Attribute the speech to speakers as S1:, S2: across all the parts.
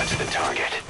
S1: That's the target.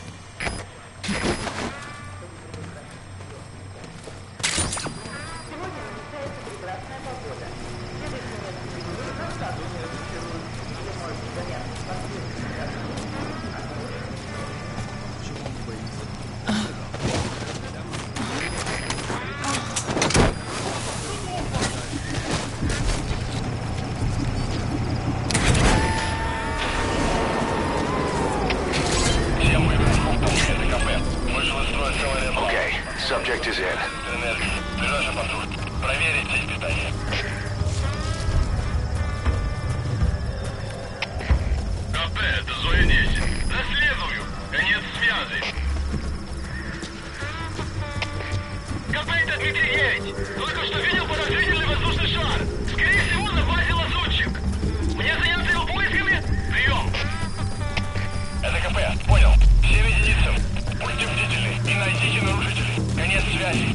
S1: Subject is in.
S2: Проверить здесь питание. КП, это Зоя 10. Расследую. Конец связи. КП, это Дмитрий 9. Только что видел подозрительный воздушный шар. Скорее всего, на базе лазутчик. Мне заняться его поисками? Прием. Это КП, понял. Всем единицам. Будьте бдительны и найдите нарушителей. Конец связи.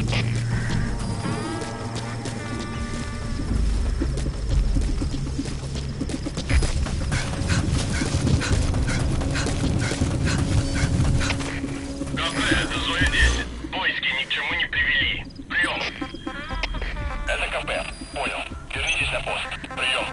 S2: КП, это Зоя 10. Поиски ни к чему не привели. Прием. Это КП. Понял. Вернитесь на пост. Прием.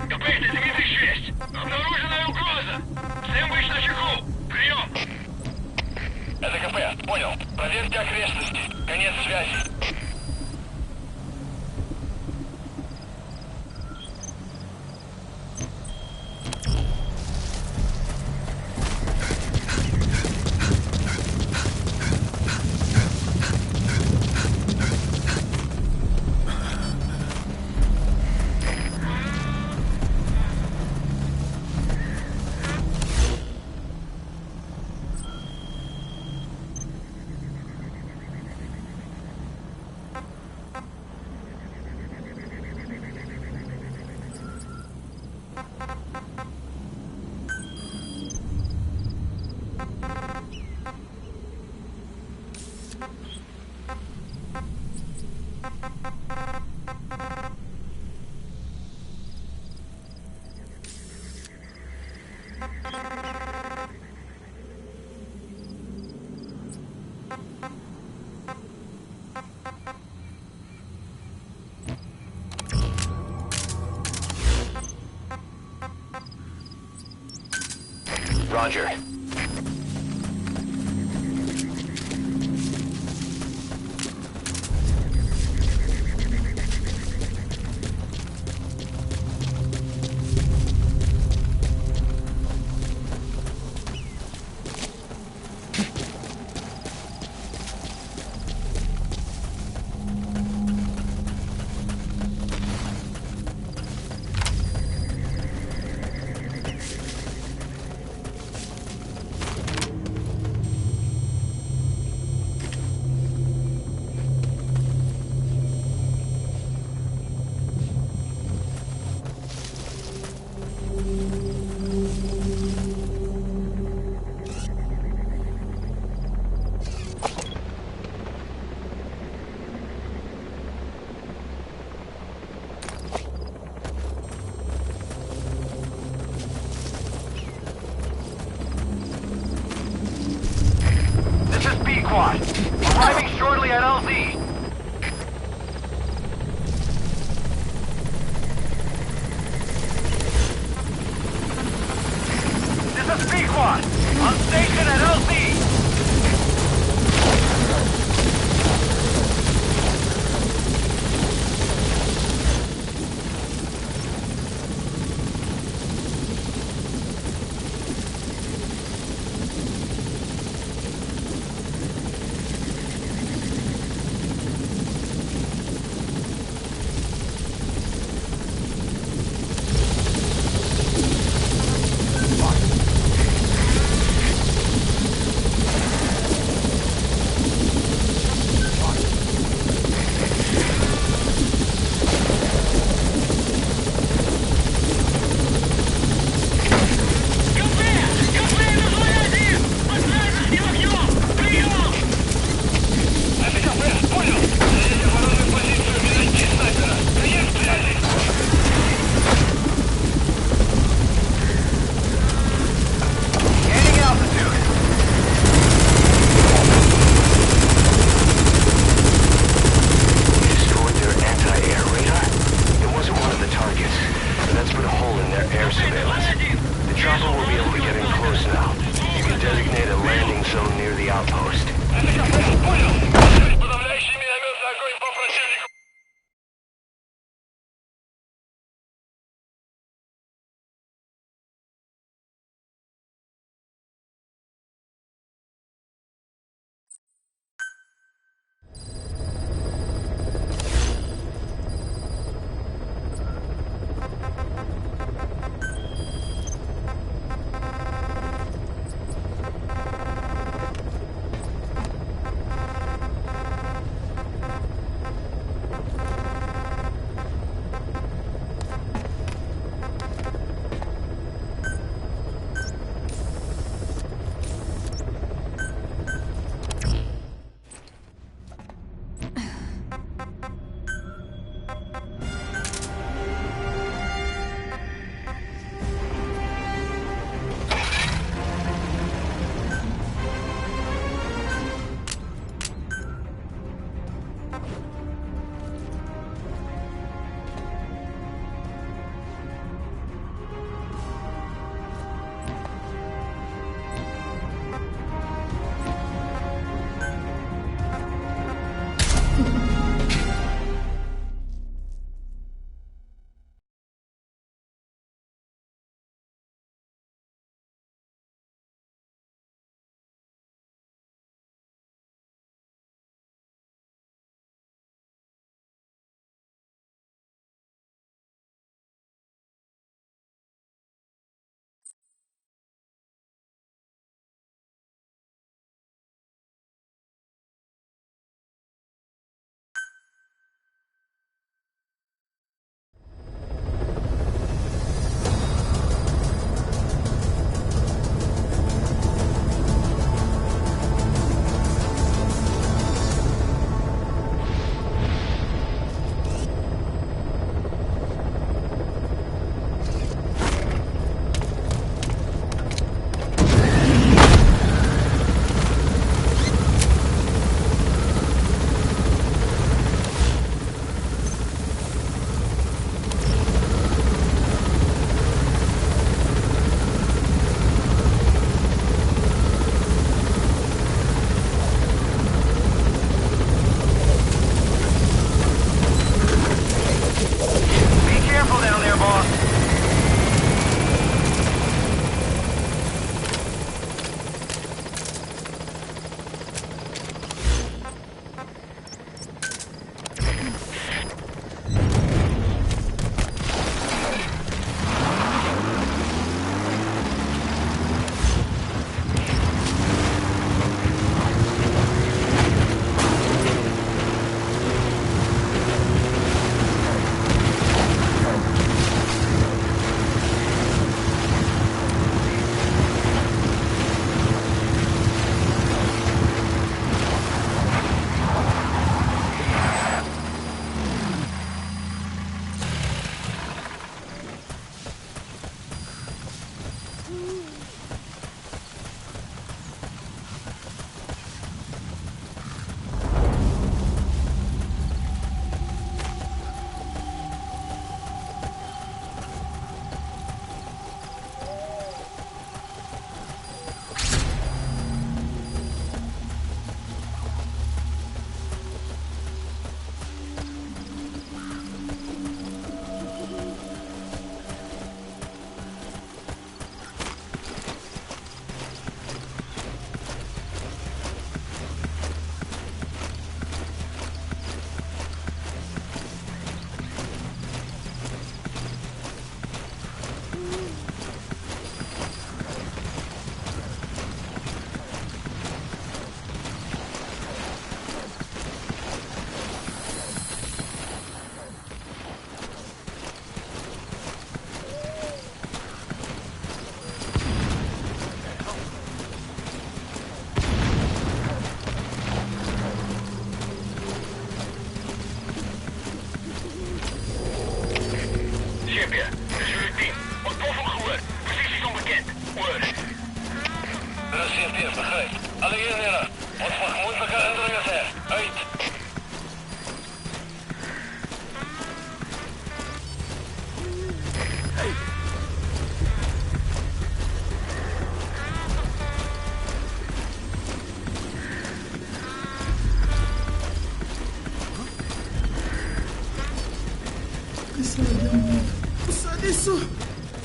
S2: КП, это Дмитрий 6. Обнаруженная угроза. Всем быть начеку. Прием. Это КП. Понял. Проверьте окрестности. Конец связи.
S1: Roger.
S3: Squad. Arriving shortly at LZ. This is Pequod. On station at LZ.
S2: Champion. Dus jullie team. Wat boven gehoord. Posities onbekend. Word. Dat is CMP, begrijp. Alle eenheden. Wat voor gemoedelijke hinderingen zijn. Uit.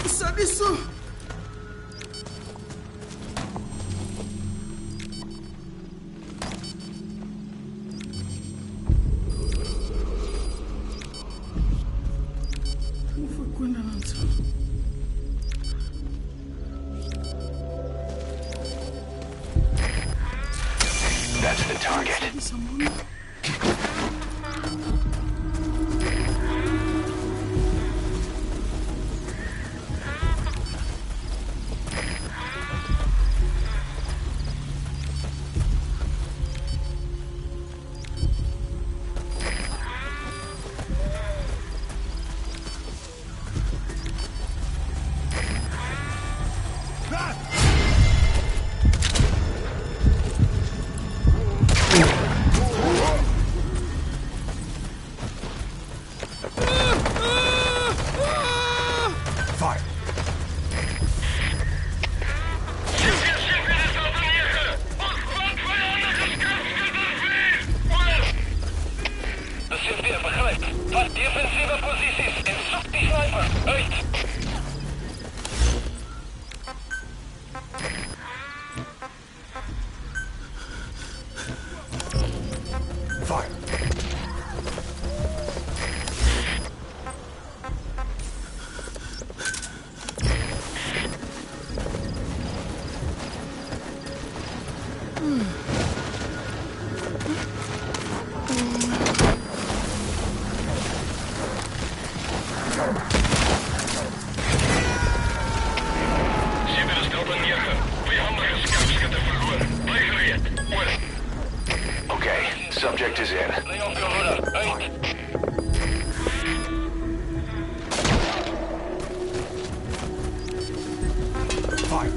S4: Usar isso! Não foi cuidado.
S1: That's the target. Defensieve posities en zoek die sniper. Uit! Fire. Subject is in.
S2: Lay off your rudder. Uit!
S1: Fire.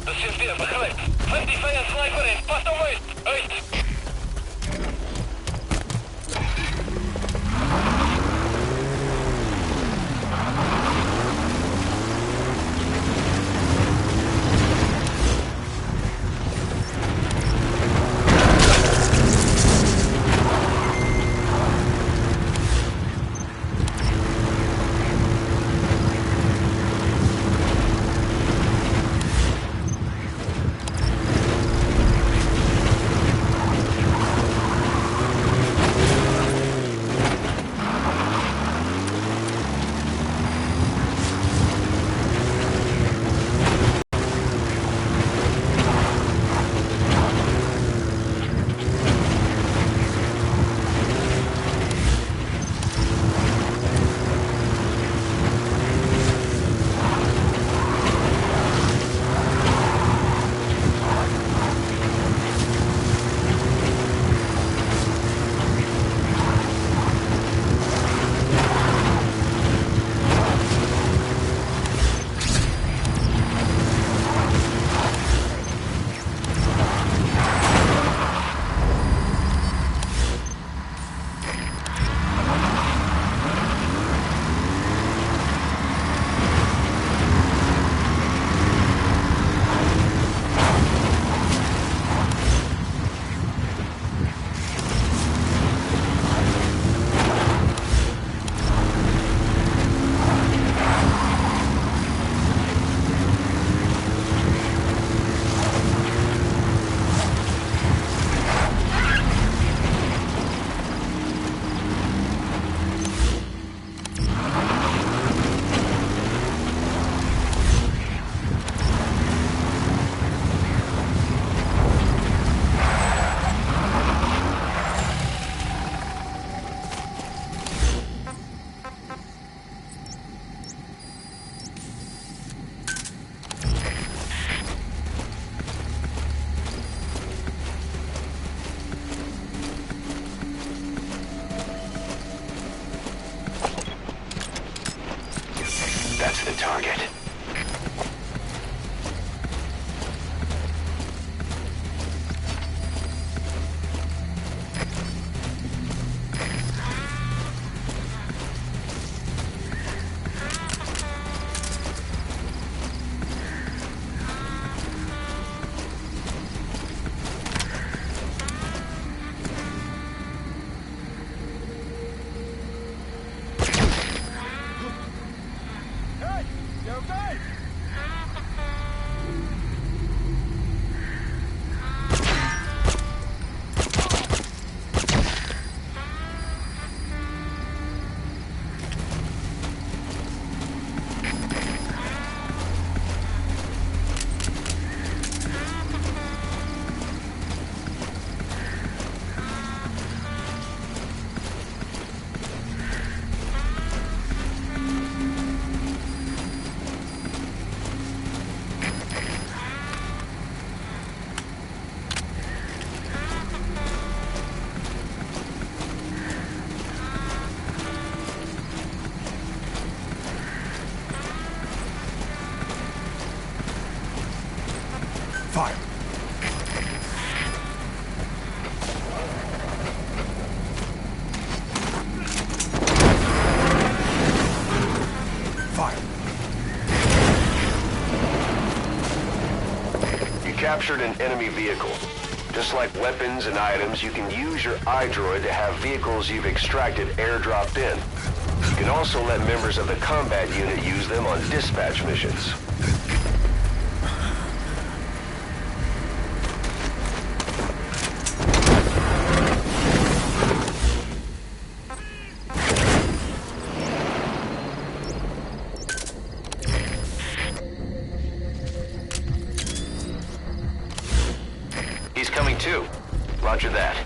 S2: De CMP begrijpt. Vind die vijand sniper in. Pas op uit. Uit! target.
S4: Fire. Fire.
S2: You captured an enemy vehicle. Just like weapons and items, you can use your iDroid to have vehicles you've extracted airdropped in. You can also let members of the combat unit use them on dispatch missions. He's coming too. Roger that.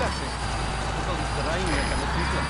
S4: Кстати, что с героиней там отвлекла?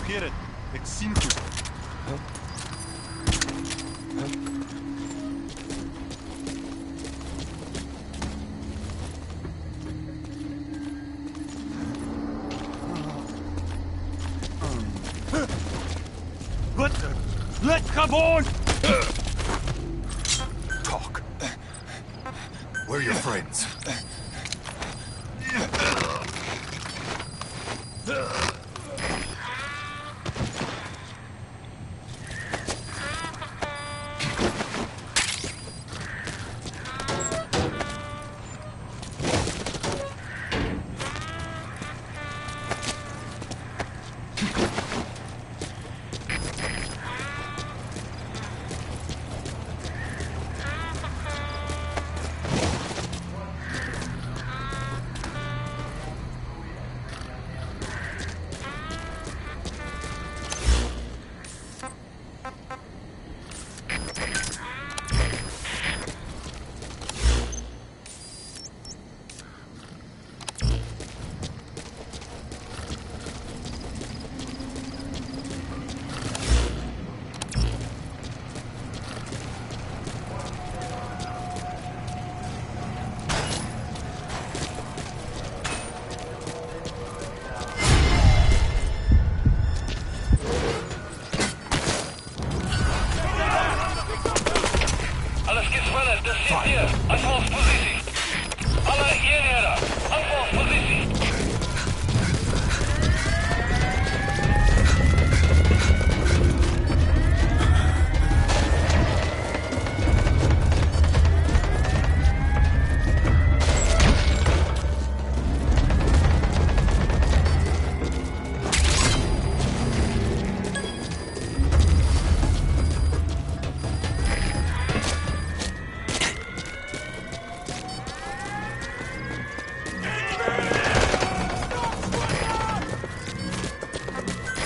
S5: Forget it. Extinto.
S3: Let's come on!
S5: Talk. We're your friends.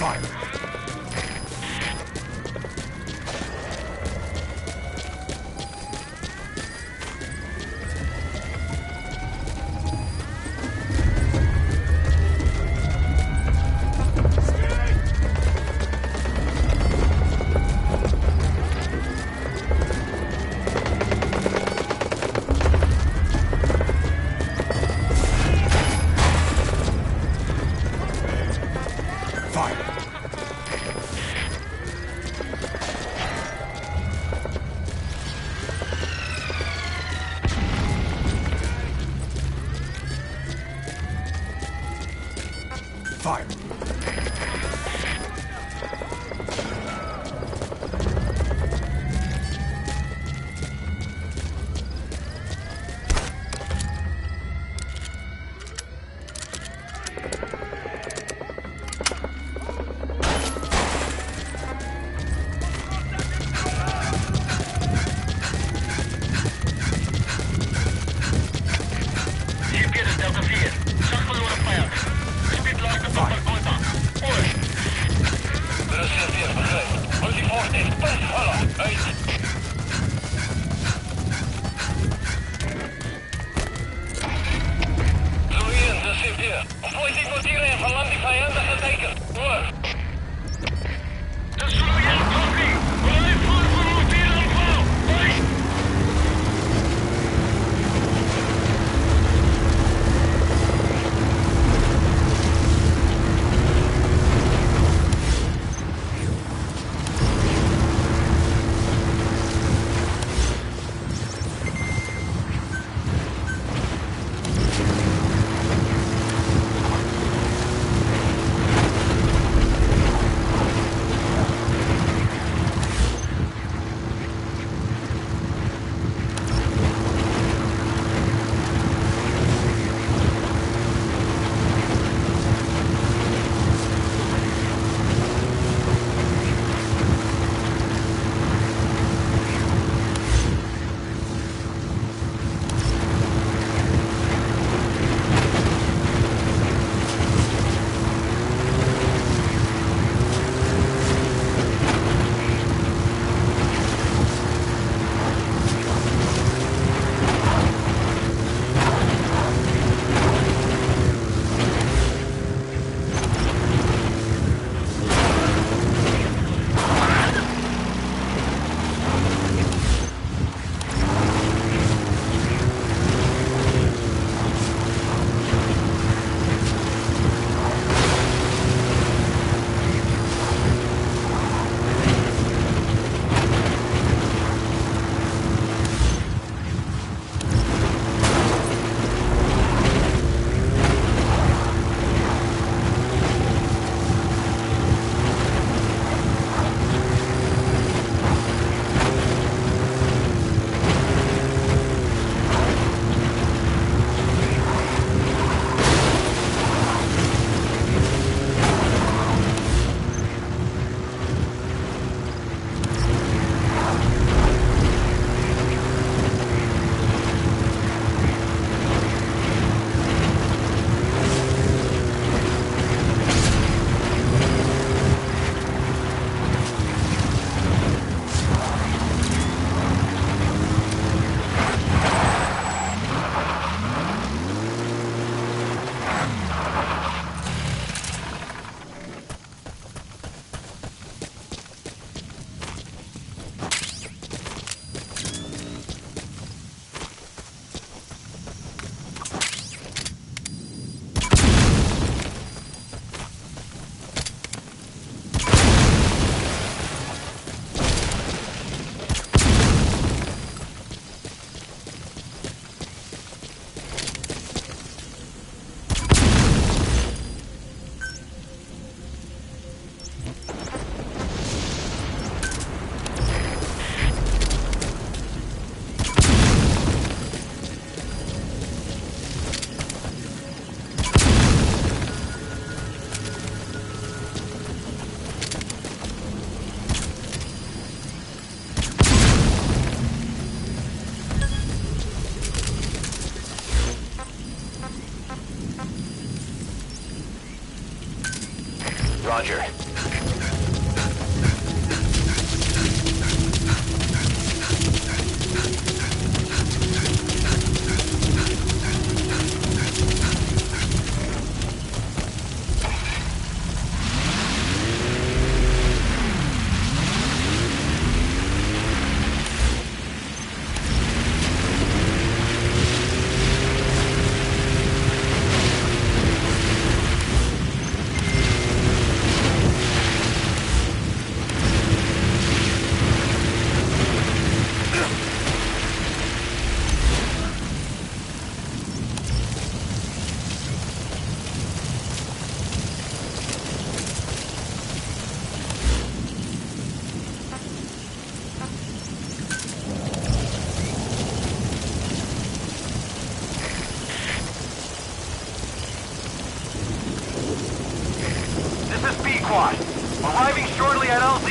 S5: Fire. Fire.
S2: Hier Peter, Delta 4. Zag verloren vijand. Speed laagste tot per contact. Oor.
S1: Reserveer, begrijp. Hou die voordicht. Pas, hallo. Uit. Zo Ian, reserveer. Voice noteren en verland die vijandige teken. Oor.
S2: De Surian copy. Blijf voor routineaanval. Hoi. Roger.
S3: squad. Arriving shortly at LZ.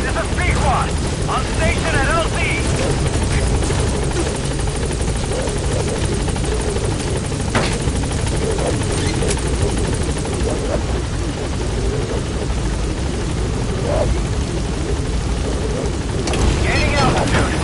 S3: This is B squad. On station at LZ. Gaining altitude.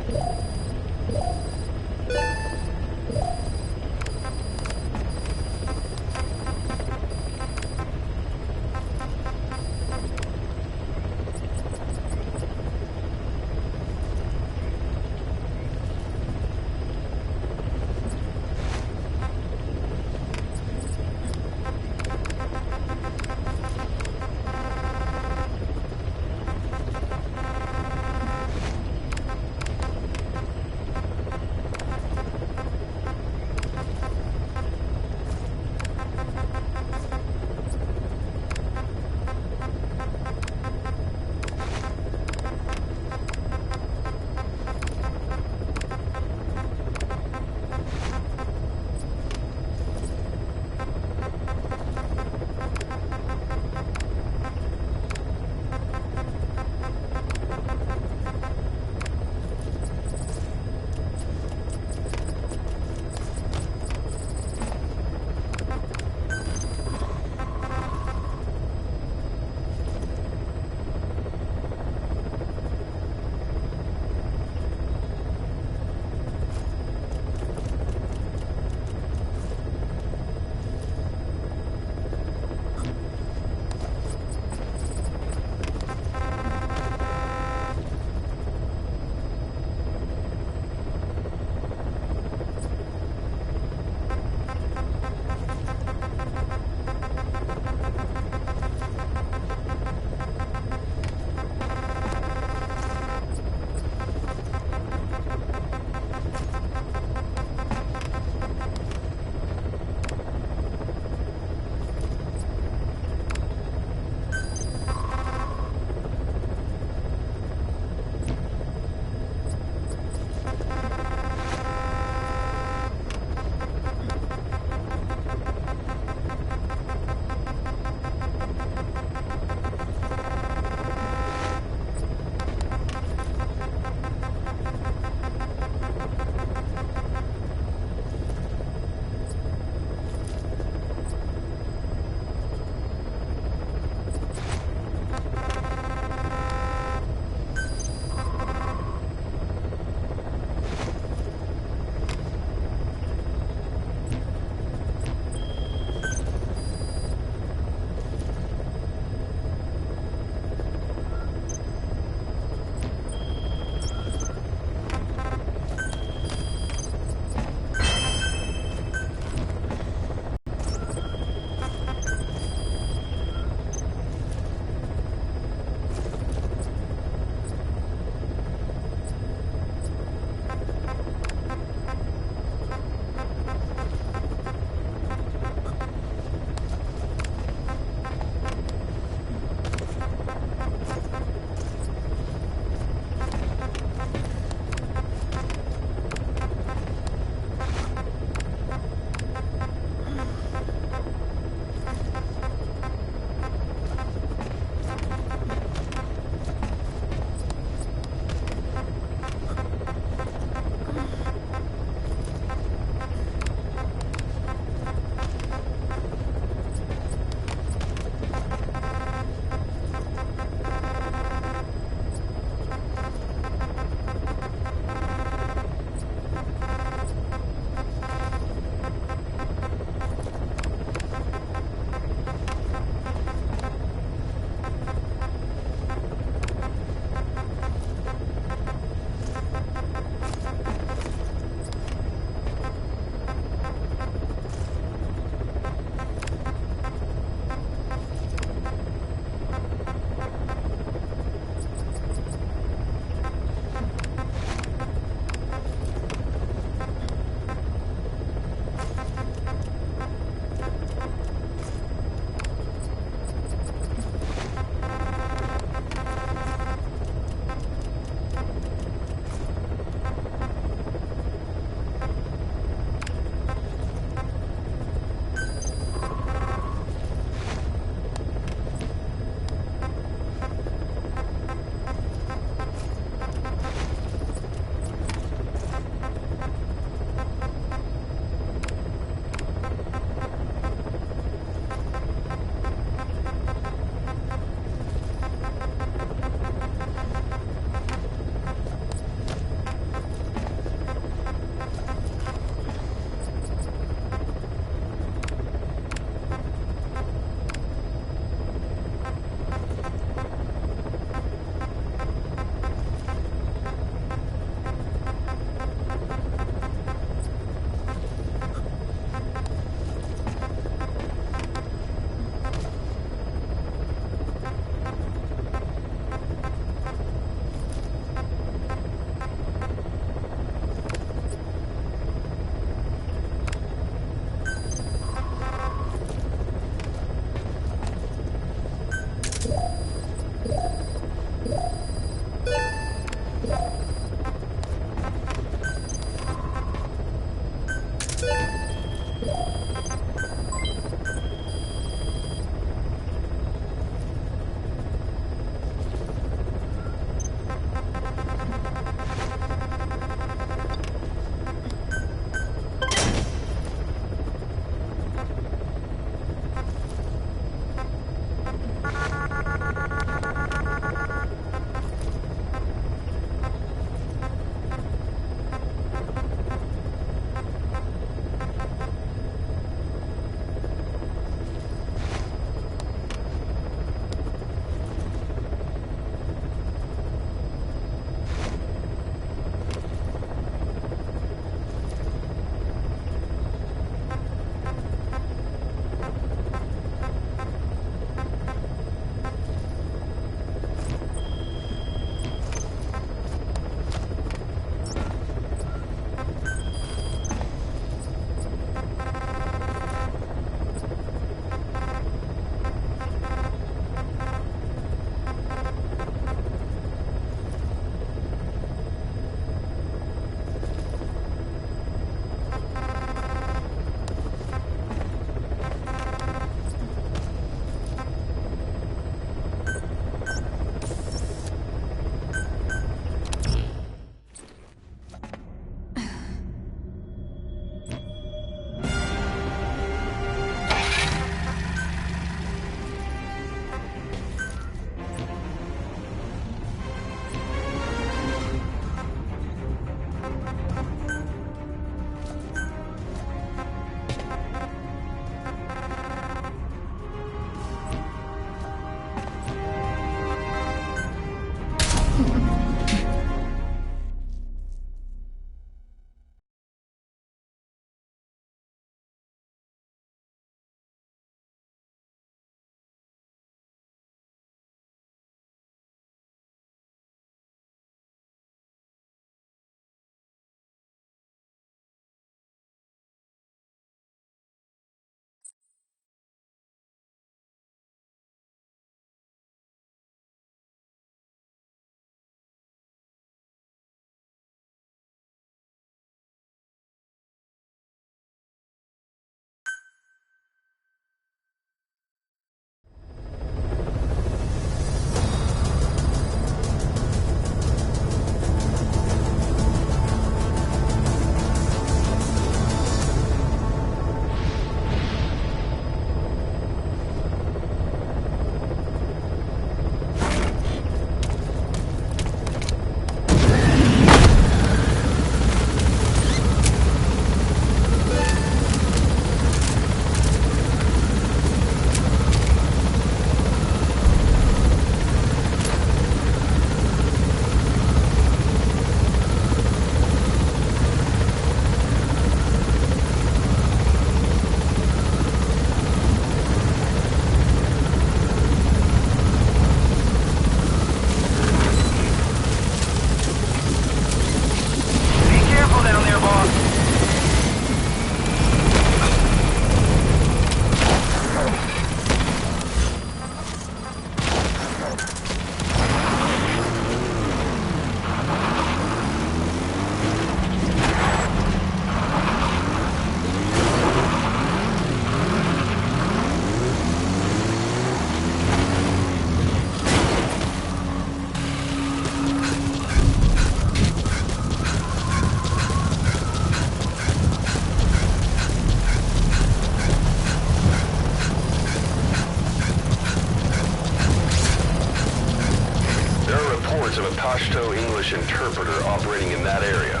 S6: facto English interpreter operating in that area.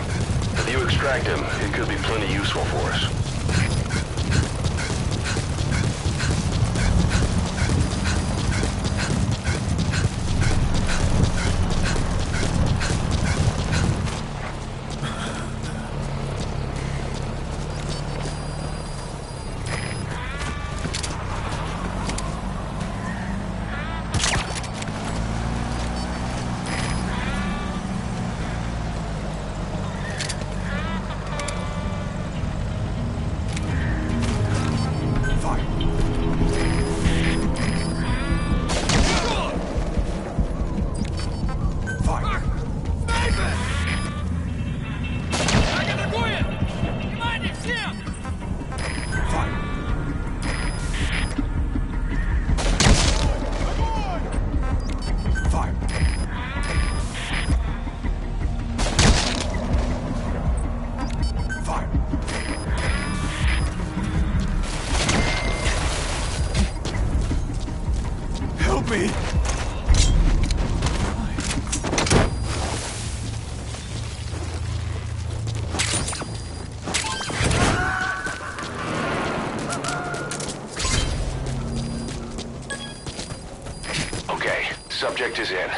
S6: If you extract him, it could be plenty useful for us. Subject is in.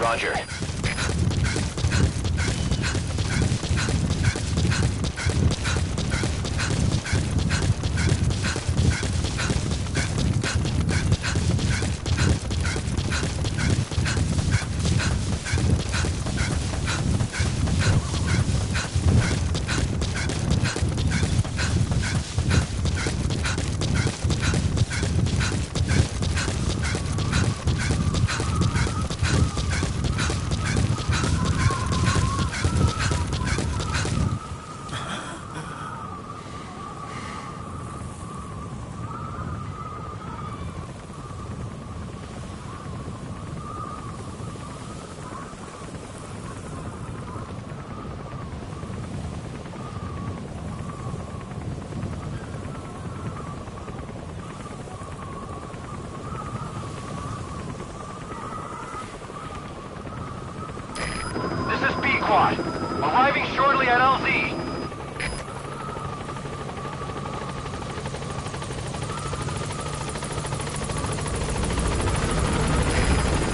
S6: Roger.
S3: Squad. Arriving shortly at LZ.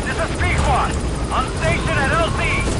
S3: This is B Squad. On station at LZ.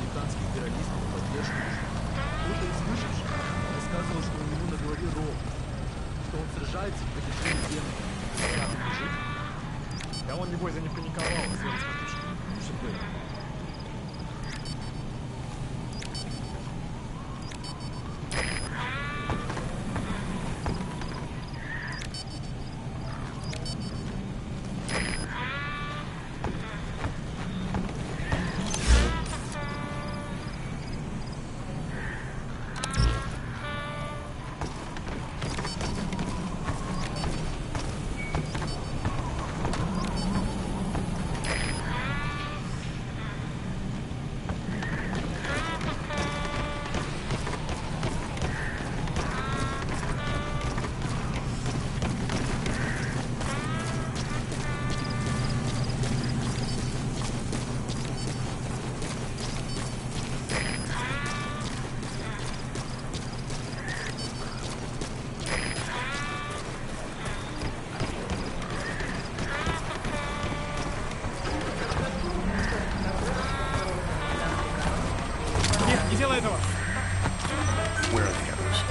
S4: американских террористов и поддерживаешь. Кто-то из выживших рассказывал, что у него на голове рог, что он сражается в протяжении земли. Как он бежит?
S7: Да он, небось, за них паниковал, своей смотришь.
S4: Может быть.
S7: Нет, не делай этого!
S5: Where are the others?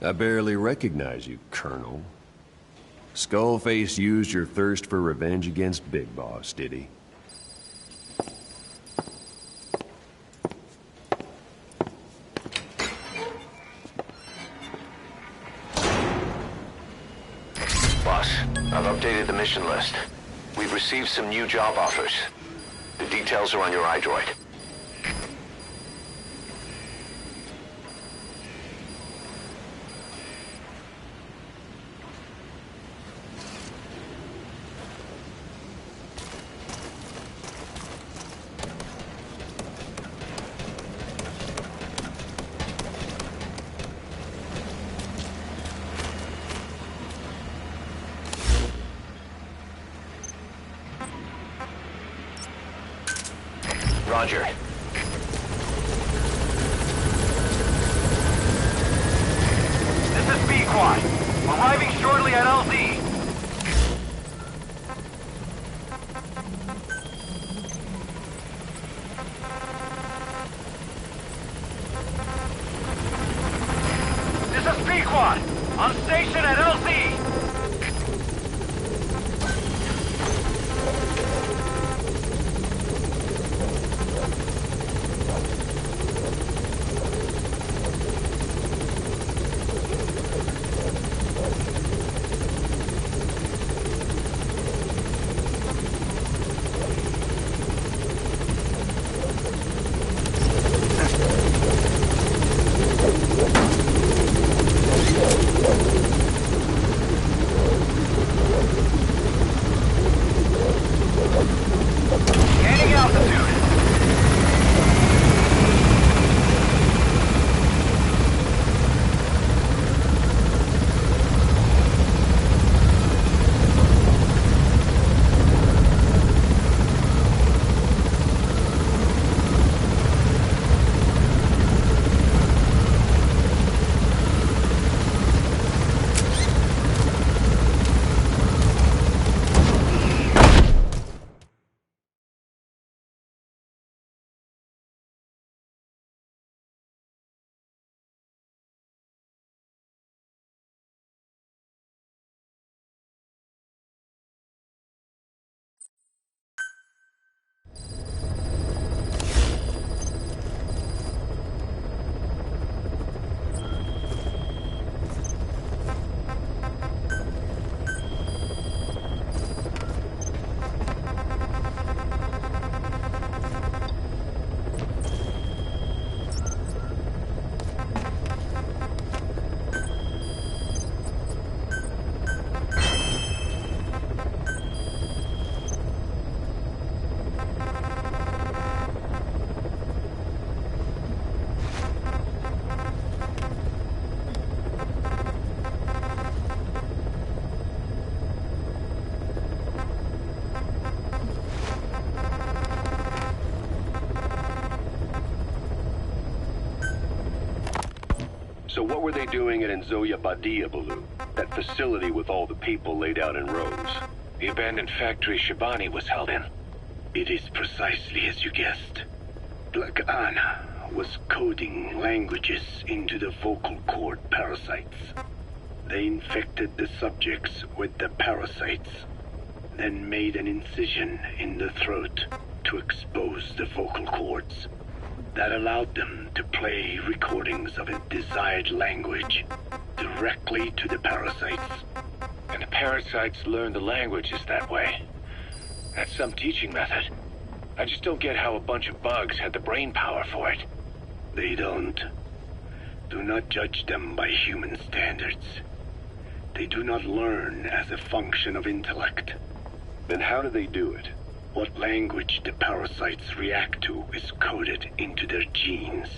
S8: I barely recognize you, Colonel. Skullface used your thirst for revenge against Big Boss, did he?
S6: Boss, I've updated the mission list. We've received some new job offers. The details are on your iDroid. Roger.
S3: This is B-Quad. Arriving shortly at LZ. This is B-Quad. On station at LZ. Gaining altitude.
S6: So what were they doing at Nzoya Badia, Baloo? That facility with all the people laid out in rows?
S9: The abandoned factory Shabani was held in.
S10: It is precisely as you guessed. Black Anna was coding languages into the vocal cord parasites. They infected the subjects with the parasites, then made an incision in the throat to expose the vocal cords. That allowed them to play recordings of a desired language directly to the parasites.
S9: And the parasites learn the languages that way. That's some teaching method. I just don't get how a bunch of bugs had the brain power for it.
S10: They don't. Do not judge them by human standards. They do not learn as a function of intellect.
S6: Then how do they do it?
S10: What language the parasites react to is coded into their genes.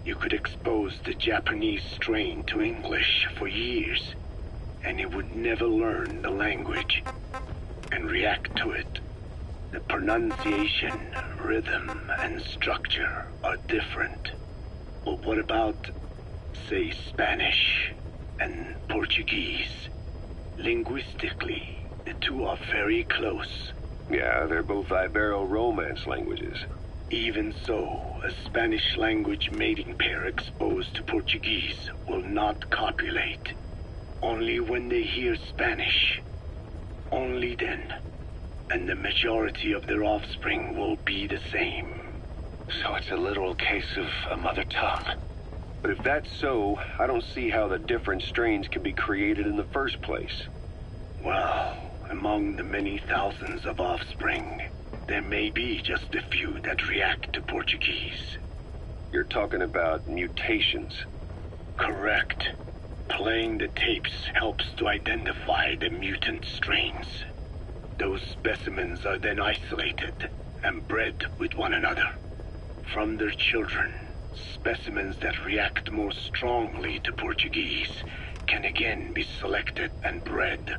S10: You could expose the Japanese strain to English for years, and it would never learn the language and react to it. The pronunciation, rhythm, and structure are different. But what about, say, Spanish and Portuguese? Linguistically, the two are very close.
S6: Yeah, they're both Ibero-Romance languages.
S10: Even so, a Spanish language mating pair exposed to Portuguese will not copulate. Only when they hear Spanish. Only then. And the majority of their offspring will be the same.
S9: So it's a literal case of a mother tongue.
S5: But if that's so, I don't see how the different strains can be created in the first place.
S10: Well, among the many thousands of offspring, there may be just a few that react to Portuguese.
S5: You're talking about mutations.
S10: Correct. Playing the tapes helps to identify the mutant strains. Those specimens are then isolated and bred with one another. From their children, specimens that react more strongly to Portuguese can again be selected and bred.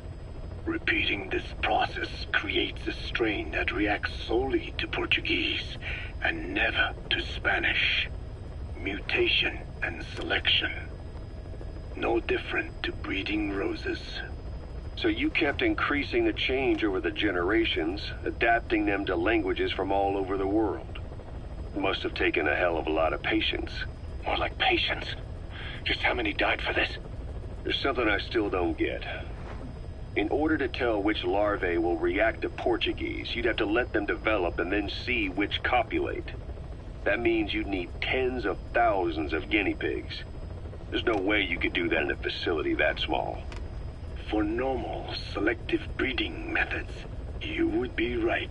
S10: Repeating this process creates a strain that reacts solely to Portuguese and never to Spanish. Mutation and selection. No different to breeding roses.
S5: So you kept increasing the change over the generations, adapting them to languages from all over the world. Must have taken a hell of a lot of patience.
S9: More like patience. Just how many died for this?
S5: There's something I still don't get. In order to tell which larvae will react to Portuguese, you'd have to let them develop and then see which copulate. That means you'd need tens of thousands of guinea pigs. There's no way you could do that in a facility that small.
S10: For normal selective breeding methods, you would be right.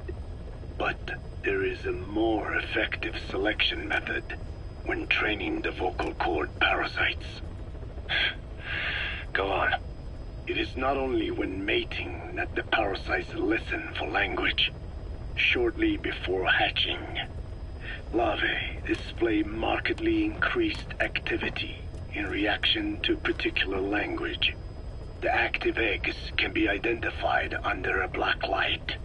S10: But there is a more effective selection method when training the vocal cord parasites.
S9: Go on.
S10: It is not only when mating that the parasites listen for language. Shortly before hatching, larvae display markedly increased activity in reaction to particular language. The active eggs can be identified under a black light,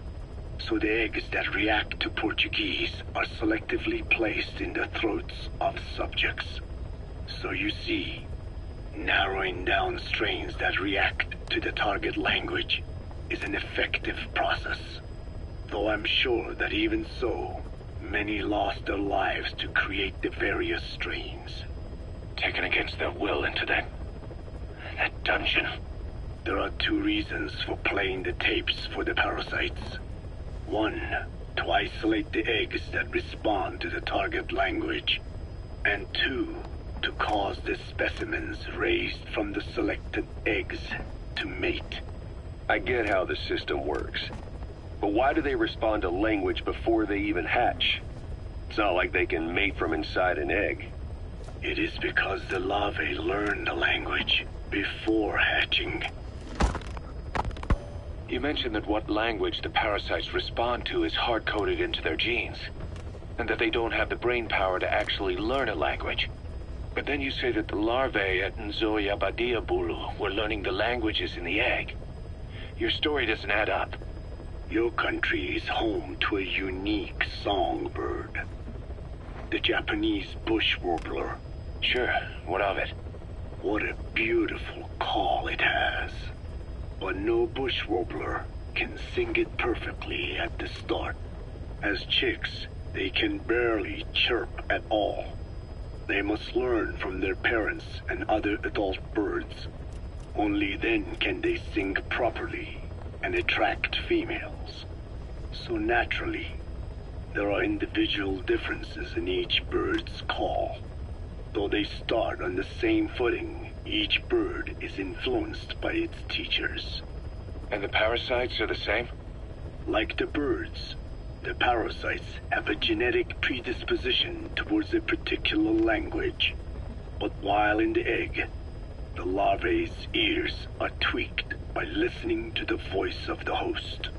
S10: so the eggs that react to Portuguese are selectively placed in the throats of subjects. So you see, narrowing down strains that react to the target language is an effective process. Though I'm sure that even so, many lost their lives to create the various strains.
S9: Taken against their will into that dungeon.
S10: There are two reasons for playing the tapes for the parasites. One, to isolate the eggs that respond to the target language. And two, to cause the specimens raised from the selected eggs to mate.
S5: I get how the system works. But why do they respond to language before they even hatch? It's not like they can mate from inside an egg.
S10: It is because the larvae learn the language before hatching.
S9: You mentioned that what language the parasites respond to is hard-coded into their genes, and that they don't have the brain power to actually learn a language. But then you say that the larvae at Nzoia Badia Bulu were learning the languages in the egg. Your story doesn't add up.
S10: Your country is home to a unique songbird. The Japanese bush warbler.
S9: Sure, what of it?
S10: What a beautiful call it has. But no bush warbler can sing it perfectly at the start. As chicks, they can barely chirp at all. They must learn from their parents and other adult birds. Only then can they sing properly and attract females. So naturally, there are individual differences in each bird's call. Though they start on the same footing, each bird is influenced by its teachers.
S9: And the parasites are the same?
S10: Like the birds, the parasites have a genetic predisposition towards a particular language. But while in the egg, the larvae's ears are tweaked by listening to the voice of the host.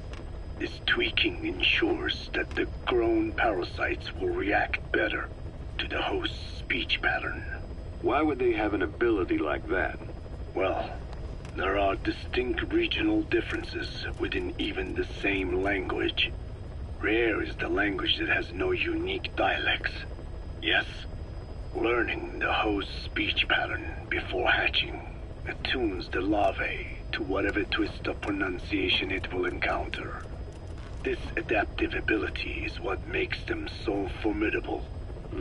S10: This tweaking ensures that the grown parasites will react better to the host's speech pattern.
S5: Why would they have an ability like that?
S10: Well, there are distinct regional differences within even the same language. Rare is the language that has no unique dialects. Yes, learning the host's speech pattern before hatching attunes the larvae to whatever twist of pronunciation it will encounter. This adaptive ability is what makes them so formidable.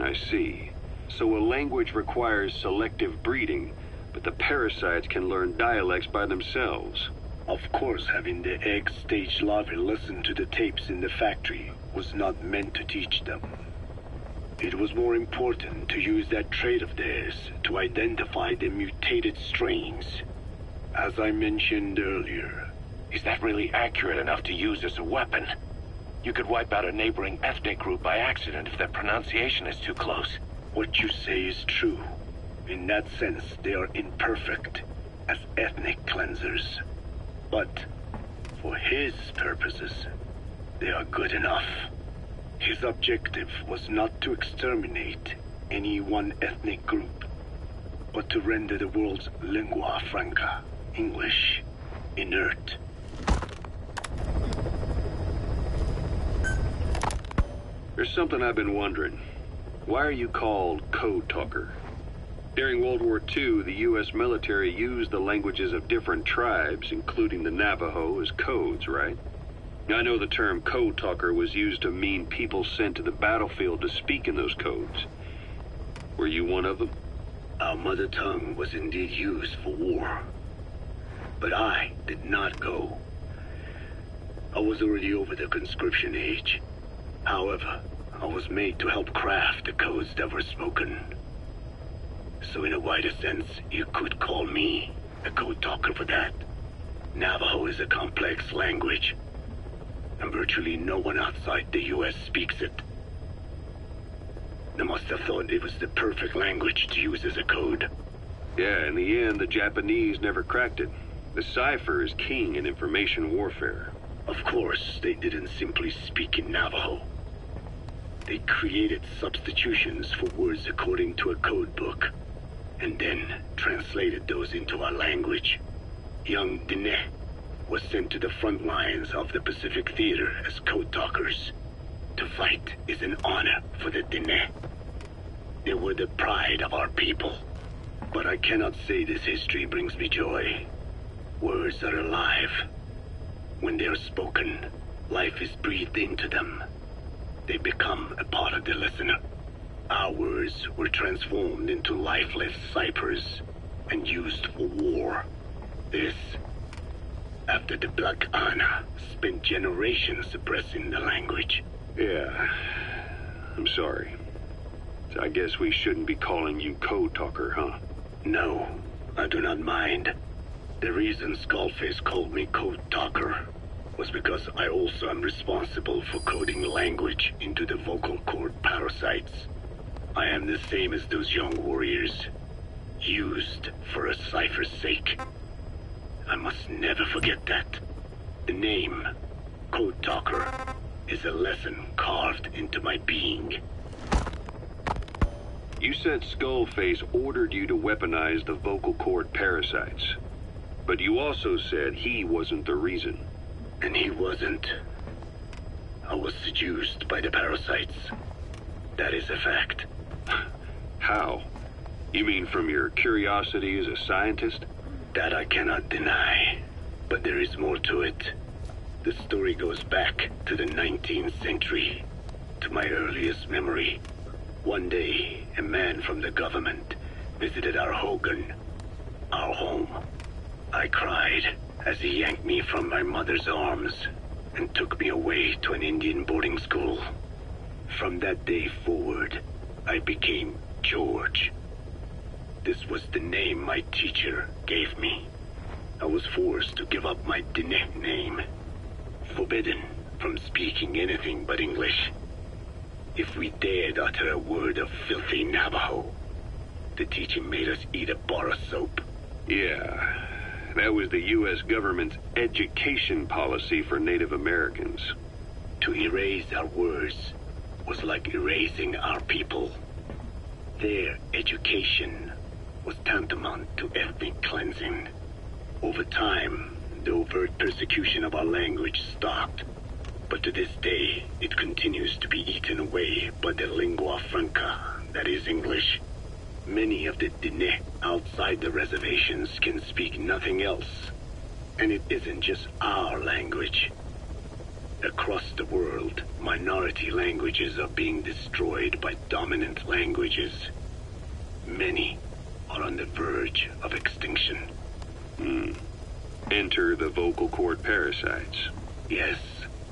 S5: I see. So a language requires selective breeding, but the parasites can learn dialects by themselves.
S10: Of course, having the egg-stage larvae listen to the tapes in the factory was not meant to teach them. It was more important to use that trait of theirs to identify the mutated strains. As I mentioned earlier,
S9: Is that really accurate enough to use as a weapon? You could wipe out a neighboring ethnic group by accident if their pronunciation is too close.
S10: what you say is true. In that sense, they are imperfect as ethnic cleansers. But for his purposes, they are good enough. His objective was not to exterminate any one ethnic group, but to render the world's lingua franca, English, inert.
S5: There's something I've been wondering. Why are you called Code Talker? During World War II, the U.S. military used the languages of different tribes, including the Navajo, as codes, right? I know the term Code Talker was used to mean people sent to the battlefield to speak in those codes. Were you one of them?
S10: Our mother tongue was indeed used for war. But I did not go. I was already over the conscription age. However, I was made to help craft the codes that were spoken. So in a wider sense, you could call me a code talker for that. Navajo is a complex language, and virtually no one outside the U.S. speaks it. They must have thought it was the perfect language to use as a code.
S5: Yeah, in the end, the Japanese never cracked it. The cipher is king in information warfare.
S10: Of course, they didn't simply speak in Navajo. They created substitutions for words according to a code book, and then translated those into our language. Young Diné was sent to the front lines of the Pacific Theater as code talkers. To fight is an honor for the Diné. They were the pride of our people. But I cannot say this history brings me joy. Words are alive. When they are spoken, life is breathed into them. They become a part of the listener. Our words were transformed into lifeless ciphers and used for war. This, after the Black Ana spent generations suppressing the language.
S5: Yeah, I'm sorry. So I guess we shouldn't be calling you Code Talker, huh?
S10: No, I do not mind. The reason Skullface called me Code Talker was because I also am responsible for coding language into the vocal cord parasites. I am the same as those young warriors, used for a cipher's sake. I must never forget that. The name, Code Talker, is a lesson carved into my being.
S5: You said Skullface ordered you to weaponize the vocal cord parasites. But you also said he wasn't the reason.
S10: And he wasn't. I was seduced by the parasites. That is a fact.
S5: How? You mean from your curiosity as a scientist?
S10: That I cannot deny. But there is more to it. The story goes back to the 19th century, to my earliest memory. One day, a man from the government visited our Hogan, our home. I cried as he yanked me from my mother's arms and took me away to an Indian boarding school. From that day forward, I became George. This was the name my teacher gave me. I was forced to give up my Diné name, forbidden from speaking anything but English. If we dared utter a word of filthy Navajo, the teacher made us eat a bar of soap.
S5: Yeah, that was the U.S. government's education policy for Native Americans.
S10: To erase our words was like erasing our people. Their education was tantamount to ethnic cleansing. Over time, the overt persecution of our language stopped. But to this day, it continues to be eaten away by the lingua franca, that is English. Many of the Diné outside the reservations can speak nothing else. And it isn't just our language. Across the world, minority languages are being destroyed by dominant languages. Many are on the verge of extinction.
S5: Enter the vocal cord parasites.
S10: Yes,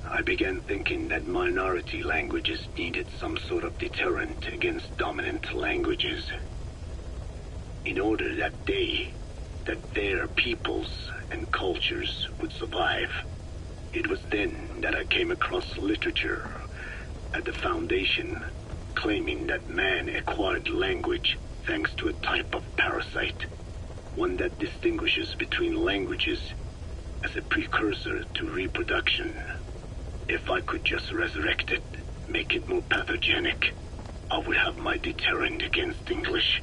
S10: I began thinking that minority languages needed some sort of deterrent against dominant languages. In order that their peoples and cultures would survive. It was then that I came across literature at the Foundation claiming that man acquired language thanks to a type of parasite, one that distinguishes between languages as a precursor to reproduction. If I could just resurrect it, make it more pathogenic, I would have my deterrent against English.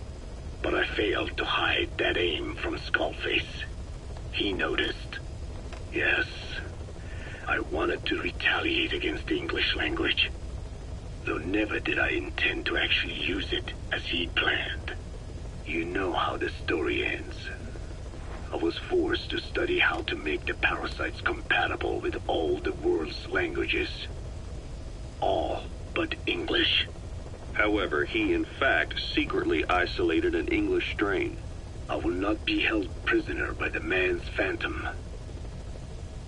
S10: But I failed to hide that aim from Skullface. He noticed. Yes, I wanted to retaliate against the English language, though never did I intend to actually use it as he'd planned. You know how the story ends. I was forced to study how to make the parasites compatible with all the world's languages. All but English.
S5: However, he in fact secretly isolated an English strain.
S10: I will not be held prisoner by the man's phantom.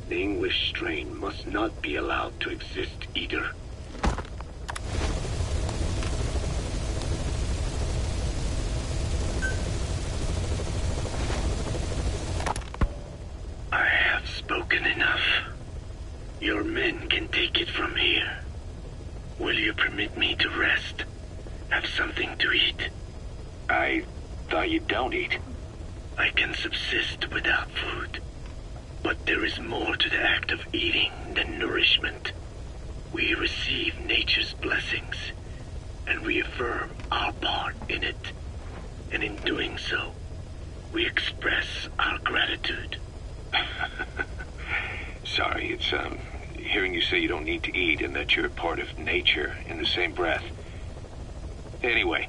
S10: The English strain must not be allowed to exist either. I have spoken enough. Your men can take it from here. Will you permit me to rest? Have something to eat?
S9: I thought you don't eat.
S10: I can subsist without food. But there is more to the act of eating than nourishment. We receive nature's blessings, and we affirm our part in it. And in doing so, we express our gratitude.
S9: Sorry, it's, hearing you say you don't need to eat and that you're part of nature in the same breath. Anyway,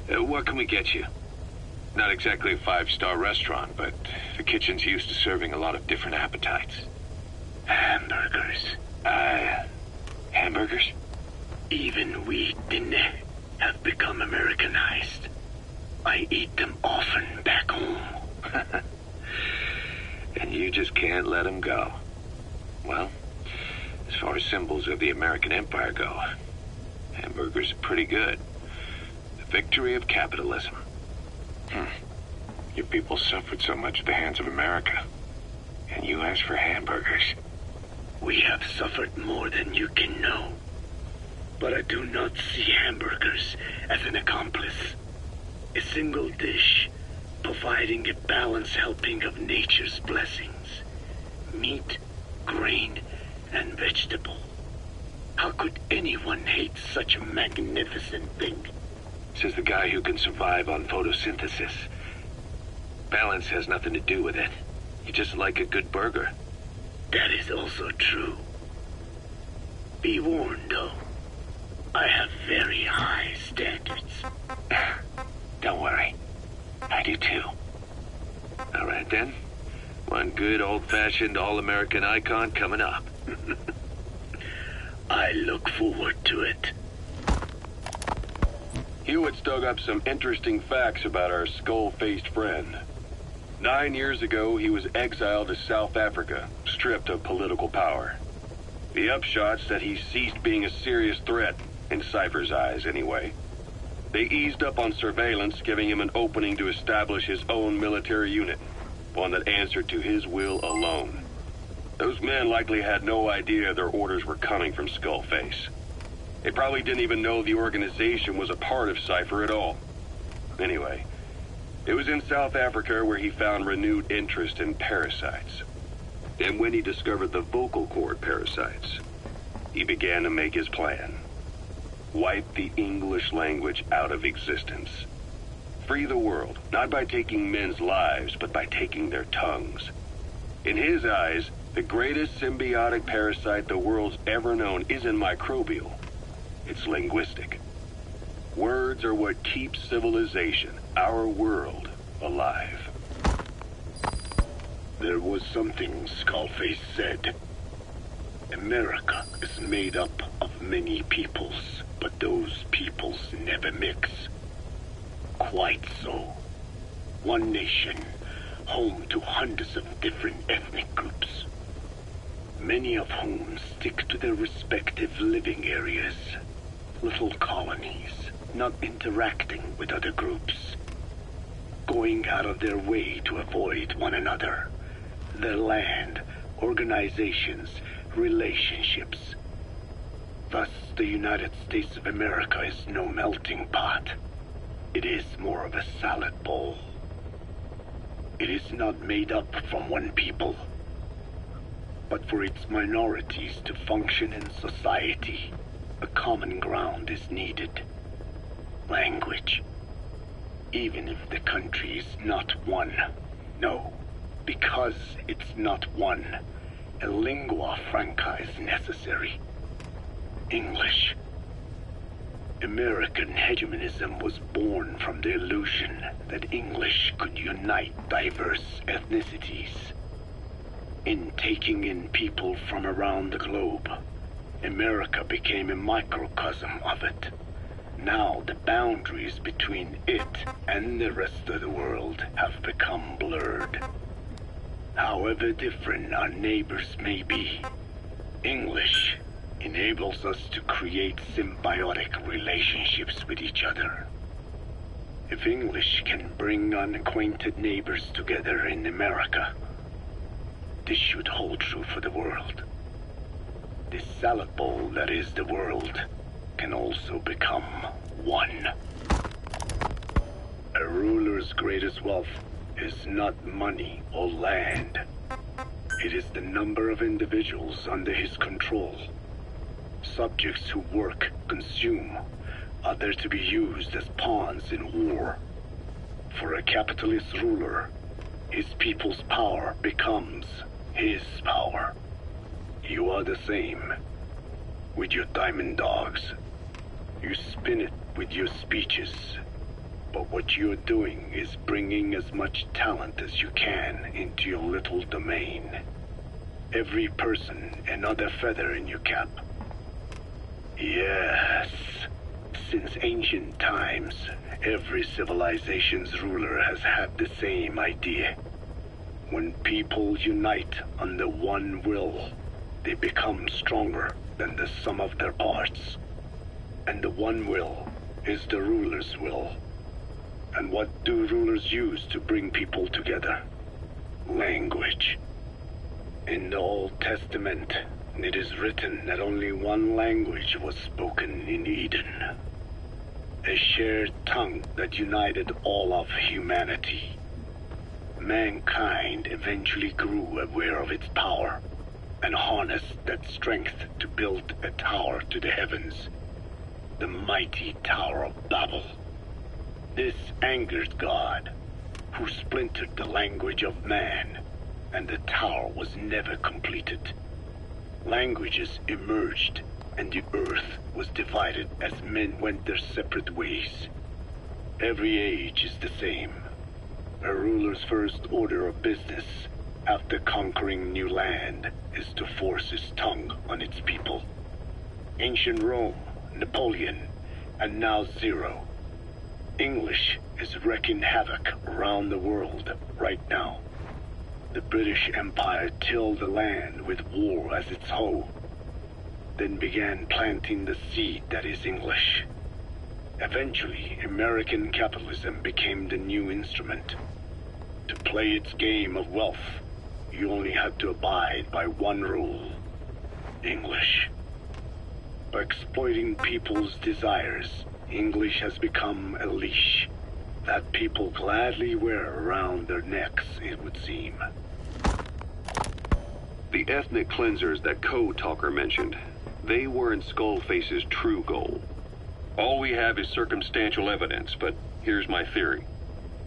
S9: what can we get you? Not exactly a 5-star restaurant, but the kitchen's used to serving a lot of different appetites.
S10: Hamburgers.
S9: Hamburgers?
S10: Even we Dinne have become Americanized. I eat them often back home.
S9: And you just can't let them go. Well, as far as symbols of the American Empire go, hamburgers are pretty good. The victory of capitalism. Your people suffered so much at the hands of America. And you asked for hamburgers.
S10: We have suffered more than you can know. But I do not see hamburgers as an accomplice. A single dish, providing a balanced helping of nature's blessings. Meat, grain, and vegetable. How could anyone hate such a magnificent thing?
S9: Says the guy who can survive on photosynthesis. Balance has nothing to do with it. You just like a good burger.
S10: That is also true. Be warned, though. I have very high standards.
S9: Don't worry. I do too. All right, then. One good old-fashioned all-American icon coming up.
S10: I look forward to it.
S5: Hewitt's dug up some interesting facts about our skull-faced friend. 9 years ago, he was exiled to South Africa, stripped of political power. The upshot's that he ceased being a serious threat, in Cypher's eyes anyway. They eased up on surveillance, giving him an opening to establish his own military unit, one that answered to his will alone. Those men likely had no idea their orders were coming from Skullface. They probably didn't even know the organization was a part of Cypher at all. Anyway, it was in South Africa where he found renewed interest in parasites. And when he discovered the vocal cord parasites, he began to make his plan. Wipe the English language out of existence. Free the world, not by taking men's lives, but by taking their tongues. In his eyes, the greatest symbiotic parasite the world's ever known isn't microbial. It's linguistic. Words are what keeps civilization, our world, alive.
S10: There was something Skullface said. America is made up of many peoples, but those peoples never mix. Quite so. One nation, home to hundreds of different ethnic groups, many of whom stick to their respective living areas, little colonies, not interacting with other groups, going out of their way to avoid one another, their land, organizations, relationships. Thus, the United States of America is no melting pot. It is more of a salad bowl. It is not made up from one people, but for its minorities to function in society, a common ground is needed. Language. Even if the country is not one. No, because it's not one, a lingua franca is necessary. English. American hegemonism was born from the illusion that English could unite diverse ethnicities. In taking in people from around the globe, America became a microcosm of it. Now the boundaries between it and the rest of the world have become blurred. However different our neighbors may be, English enables us to create symbiotic relationships with each other. If English can bring unacquainted neighbors together in America, this should hold true for the world. This salad bowl that is the world can also become one. A ruler's greatest wealth is not money or land. It is the number of individuals under his control. Subjects who work, consume, are there to be used as pawns in war. For a capitalist ruler, his people's power becomes his power. You are the same. With your diamond dogs, you spin it with your speeches. But what you're doing is bringing as much talent as you can into your little domain. Every person another feather in your cap. Yes. Since ancient times, every civilization's ruler has had the same idea. When people unite under one will, they become stronger than the sum of their parts. And the one will is the ruler's will. And what do rulers use to bring people together? Language. In the Old Testament, it is written that only one language was spoken in Eden. A shared tongue that united all of humanity. Mankind eventually grew aware of its power and harnessed that strength to build a tower to the heavens. The mighty Tower of Babel. This angered God, who splintered the language of man, and the tower was never completed. Languages emerged, and the earth was divided as men went their separate ways. Every age is the same. A ruler's first order of business, after conquering new land, is to force his tongue on its people. Ancient Rome, Napoleon, and now Zero. English is wreaking havoc around the world right now. The British Empire tilled the land with war as its hoe, then began planting the seed that is English. Eventually, American capitalism became the new instrument. To play its game of wealth, you only had to abide by one rule: English. By exploiting people's desires, English has become a leash that people gladly wear around their necks, it would seem.
S5: The ethnic cleansers that Code Talker mentioned, they weren't Skullface's true goal. All we have is circumstantial evidence, but here's my theory.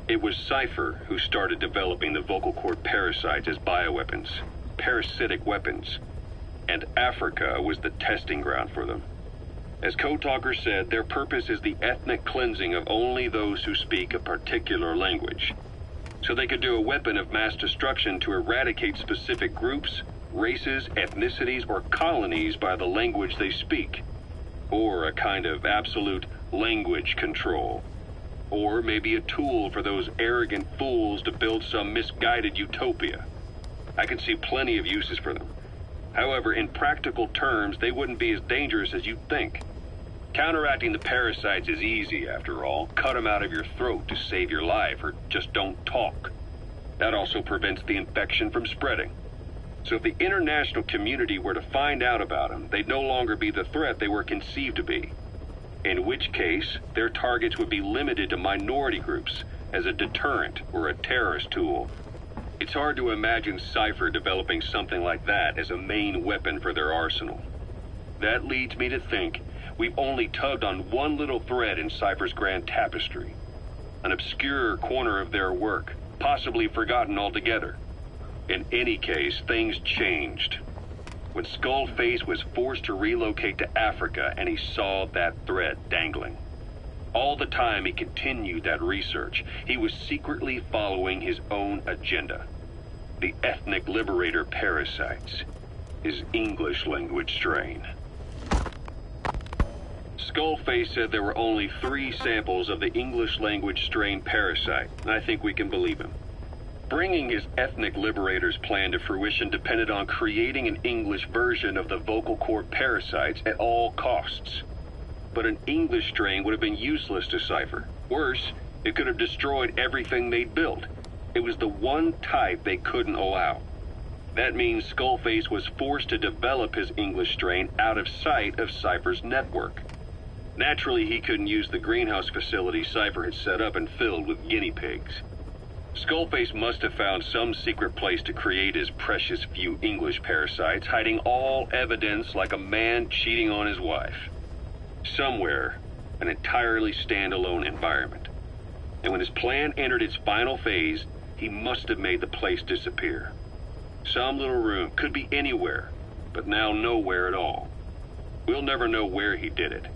S5: It was Cypher who started developing the vocal cord parasites as bioweapons, parasitic weapons, and Africa was the testing ground for them. As Code Talker said, their purpose is the ethnic cleansing of only those who speak a particular language. So they could do a weapon of mass destruction to eradicate specific groups races, ethnicities, or colonies by the language they speak. Or a kind of absolute language control. Or maybe a tool for those arrogant fools to build some misguided utopia. I can see plenty of uses for them. However, in practical terms, they wouldn't be as dangerous as you'd think. Counteracting the parasites is easy, after all. Cut them out of your throat to save your life, or just don't talk. That also prevents the infection from spreading. So if the international community were to find out about them, they'd no longer be the threat they were conceived to be. In which case, their targets would be limited to minority groups as a deterrent or a terrorist tool. It's hard to imagine Cypher developing something like that as a main weapon for their arsenal. That leads me to think we've only tugged on one little thread in Cypher's grand tapestry. An obscure corner of their work, possibly forgotten altogether. In any case, things changed. When Skullface was forced to relocate to Africa and he saw that thread dangling. All the time he continued that research, he was secretly following his own agenda. The ethnic liberator parasites. His English language strain. Skullface said there were only 3 samples of the English language strain parasite, and I think we can believe him. Bringing his ethnic liberator's plan to fruition depended on creating an English version of the vocal cord parasites at all costs. But an English strain would have been useless to Cypher. Worse, it could have destroyed everything they'd built. It was the one type they couldn't allow. That means Skullface was forced to develop his English strain out of sight of Cypher's network. Naturally, he couldn't use the greenhouse facility Cypher had set up and filled with guinea pigs. Skullface must have found some secret place to create his precious few English parasites, hiding all evidence like a man cheating on his wife. Somewhere, an entirely standalone environment. And when his plan entered its final phase, he must have made the place disappear. Some little room, could be anywhere, but now nowhere at all. We'll never know where he did it,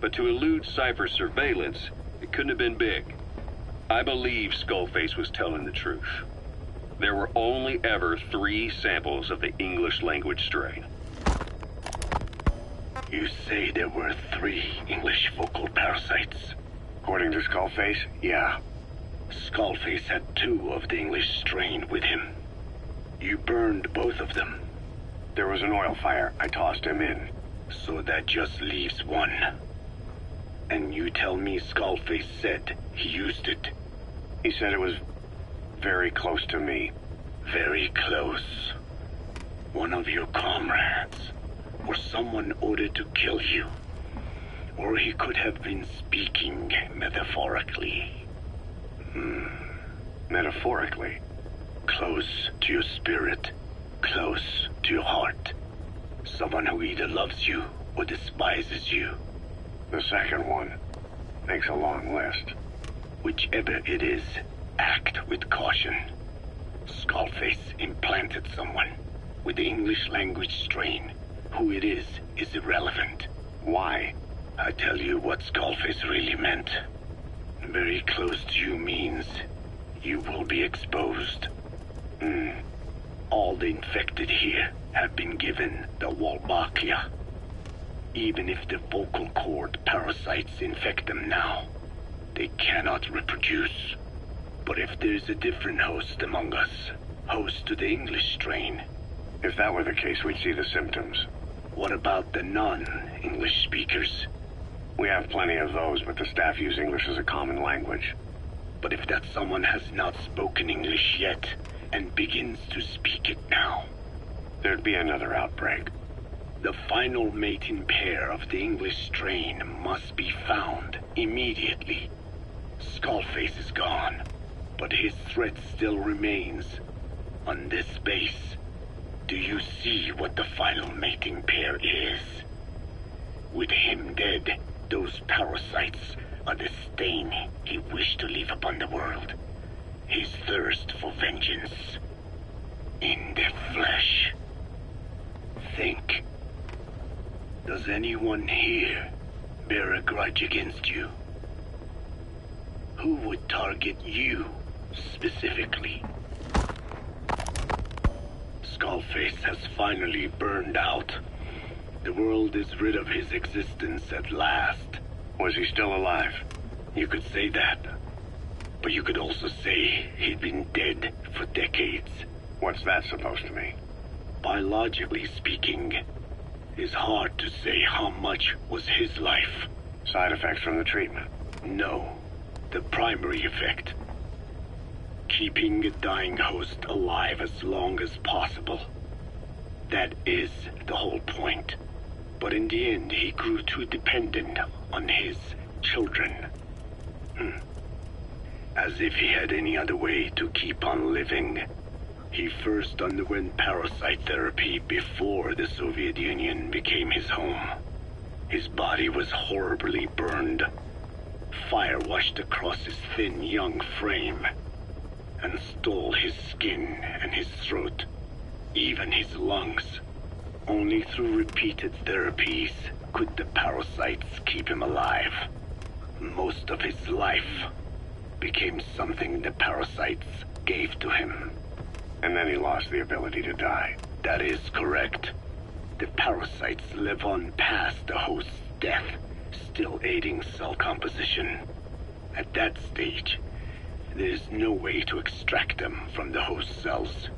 S5: but to elude Cypher's surveillance, it couldn't have been big. I believe Skullface was telling the truth. There were only ever 3 samples of the English language strain.
S10: You say there were 3 English vocal parasites?
S5: According to Skullface, yeah.
S10: Skullface had 2 of the English strain with him. You burned both of them.
S5: There was an oil fire. I tossed him in.
S10: So that just leaves 1. And you tell me Skullface said he used it?
S5: He said it was very close to me.
S10: Very close. One of your comrades. Or someone ordered to kill you. Or he could have been speaking metaphorically.
S5: Metaphorically?
S10: Close to your spirit. Close to your heart. Someone who either loves you or despises you.
S5: The second one makes a long list.
S10: Whichever it is, act with caution. Skullface implanted someone with the English language strain. Who it is irrelevant.
S5: Why?
S10: I tell you what Skullface really meant. Very close to you means you will be exposed. All the infected here have been given the Wolbachia. Even if the vocal cord parasites infect them now, they cannot reproduce. But if there's a different host among us, host to the English strain.
S5: If that were the case, we'd see the symptoms.
S10: What about the non-English speakers?
S5: We have plenty of those, but the staff use English as a common language.
S10: But if that someone has not spoken English yet, and begins to speak it now,
S5: there'd be another outbreak.
S10: The final mating pair of the English strain must be found immediately. Skullface is gone, but his threat still remains. On this base, do you see what the final mating pair is? With him dead, those parasites are the stain he wished to leave upon the world. His thirst for vengeance. In the flesh. Think. Does anyone here bear a grudge against you? Who would target you, specifically? Skullface Skullface has finally burned out. The world is rid of his existence at last.
S5: Was he still alive?
S10: You could say that. But you could also say he'd been dead for decades.
S5: What's that supposed to mean?
S10: Biologically speaking, it's hard to say how much was his life.
S5: Side effects from the treatment?
S10: No. The primary effect. Keeping a dying host alive as long as possible. That is the whole point. But in the end, he grew too dependent on his children. As if he had any other way to keep on living. He first underwent parasite therapy before the Soviet Union became his home. His body was horribly burned. Fire washed across his thin young frame and stole his skin and his throat, even his lungs. Only through repeated therapies could the parasites keep him alive. Most of his life became something the parasites gave to him.
S5: And then he lost the ability to die.
S10: That is correct. The parasites live on past the host's death, still aiding cell composition. At that stage, there is no way to extract them from the host cells.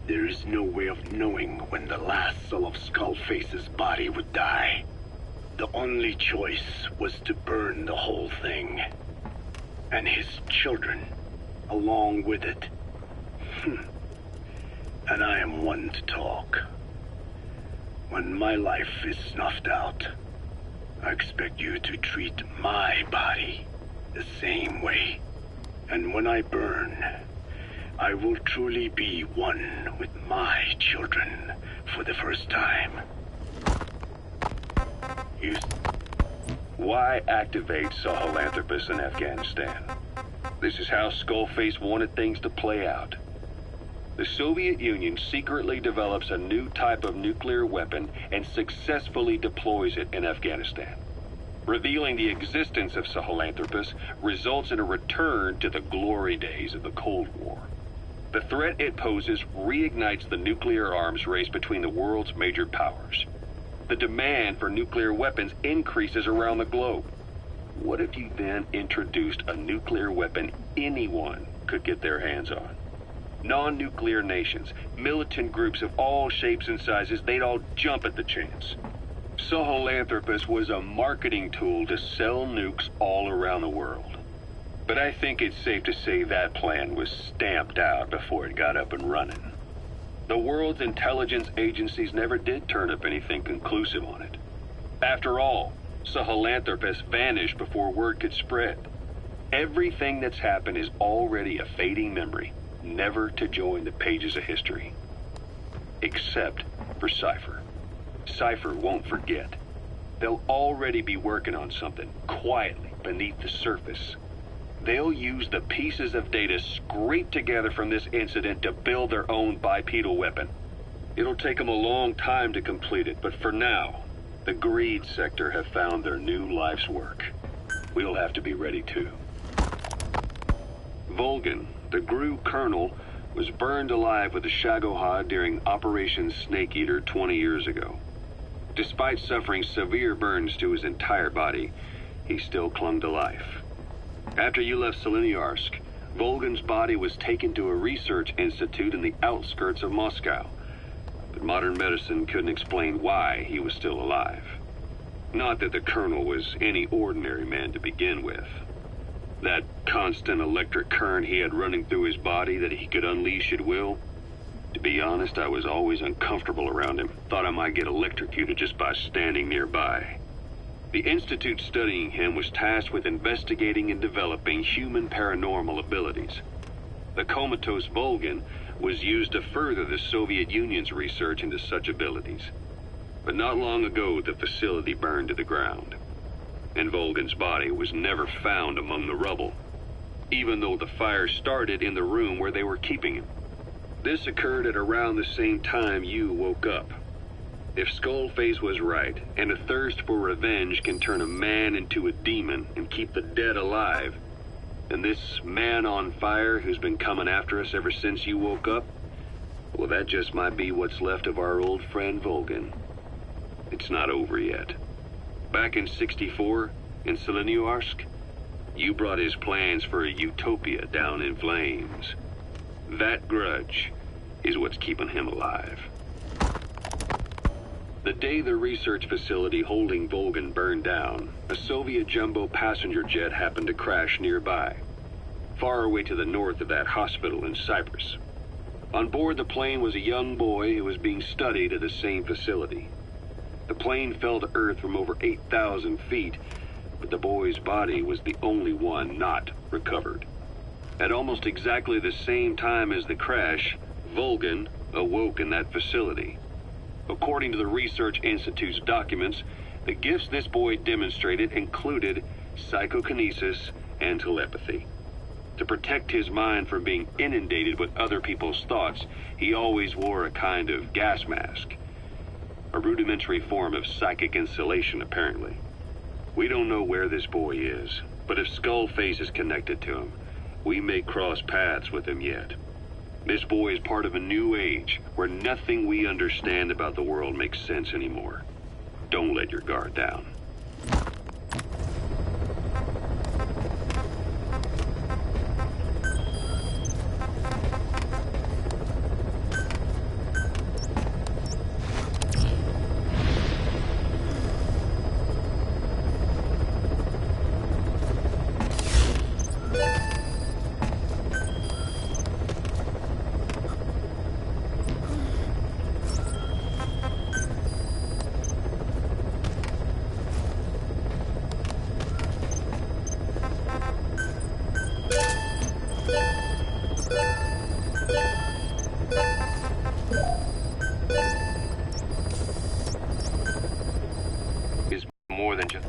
S10: There is no way of knowing when the last cell of Skullface's body would die. The only choice was to burn the whole thing. And his children, along with it. And I am one to talk. When my life is snuffed out, I expect you to treat my body the same way. And when I burn, I will truly be one with my children for the first time.
S5: Why activate Sahelanthropus in Afghanistan? This is how Skullface wanted things to play out. The Soviet Union secretly develops a new type of nuclear weapon and successfully deploys it in Afghanistan. Revealing the existence of Sahelanthropus results in a return to the glory days of the Cold War. The threat it poses reignites the nuclear arms race between the world's major powers. The demand for nuclear weapons increases around the globe. What if you then introduced a nuclear weapon anyone could get their hands on? Non-nuclear nations, militant groups of all shapes and sizes, they'd all jump at the chance. Sahelanthropus was a marketing tool to sell nukes all around the world. But I think it's safe to say that plan was stamped out before it got up and running. The world's intelligence agencies never did turn up anything conclusive on it. After all, Sahelanthropus vanished before word could spread. Everything that's happened is already a fading memory, never to join the pages of history. Except for Cypher. Cypher won't forget. They'll already be working on something, quietly, beneath the surface. They'll use the pieces of data scraped together from this incident to build their own bipedal weapon. It'll take them a long time to complete it, but for now, the greed sector have found their new life's work. We'll have to be ready too. Volgin, the GRU colonel, was burned alive with a Shagohod during Operation Snake Eater 20 years ago. Despite suffering severe burns to his entire body, he still clung to life. After you left Seleniarsk, Volgin's body was taken to a research institute in the outskirts of Moscow. But modern medicine couldn't explain why he was still alive. Not that the colonel was any ordinary man to begin with. That constant electric current he had running through his body that he could unleash at will. To be honest, I was always uncomfortable around him. Thought I might get electrocuted just by standing nearby. The institute studying him was tasked with investigating and developing human paranormal abilities. The comatose Volgin was used to further the Soviet Union's research into such abilities. But not long ago, the facility burned to the ground. And Volgin's body was never found among the rubble, even though the fire started in the room where they were keeping him. This occurred at around the same time you woke up. If Skullface was right, and a thirst for revenge can turn a man into a demon and keep the dead alive, then this man on fire who's been coming after us ever since you woke up, Well, that just might be what's left of our old friend Volgin. It's not over yet. Back in '64, in Seleniuarsk, you brought his plans for a utopia down in flames. That grudge is what's keeping him alive. The day the research facility holding Volgin burned down, a Soviet jumbo passenger jet happened to crash nearby, far away to the north of that hospital in Cyprus. On board the plane was a young boy who was being studied at the same facility. The plane fell to Earth from over 8,000 feet, but the boy's body was the only one not recovered. At almost exactly the same time as the crash, Volgin awoke in that facility. According to the Research Institute's documents, the gifts this boy demonstrated included psychokinesis and telepathy. To protect his mind from being inundated with other people's thoughts, he always wore a kind of gas mask. A rudimentary form of psychic insulation, apparently. We don't know where this boy is, but if Skullface is connected to him, we may cross paths with him yet. This boy is part of a new age where nothing we understand about the world makes sense anymore. Don't let your guard down. More than just...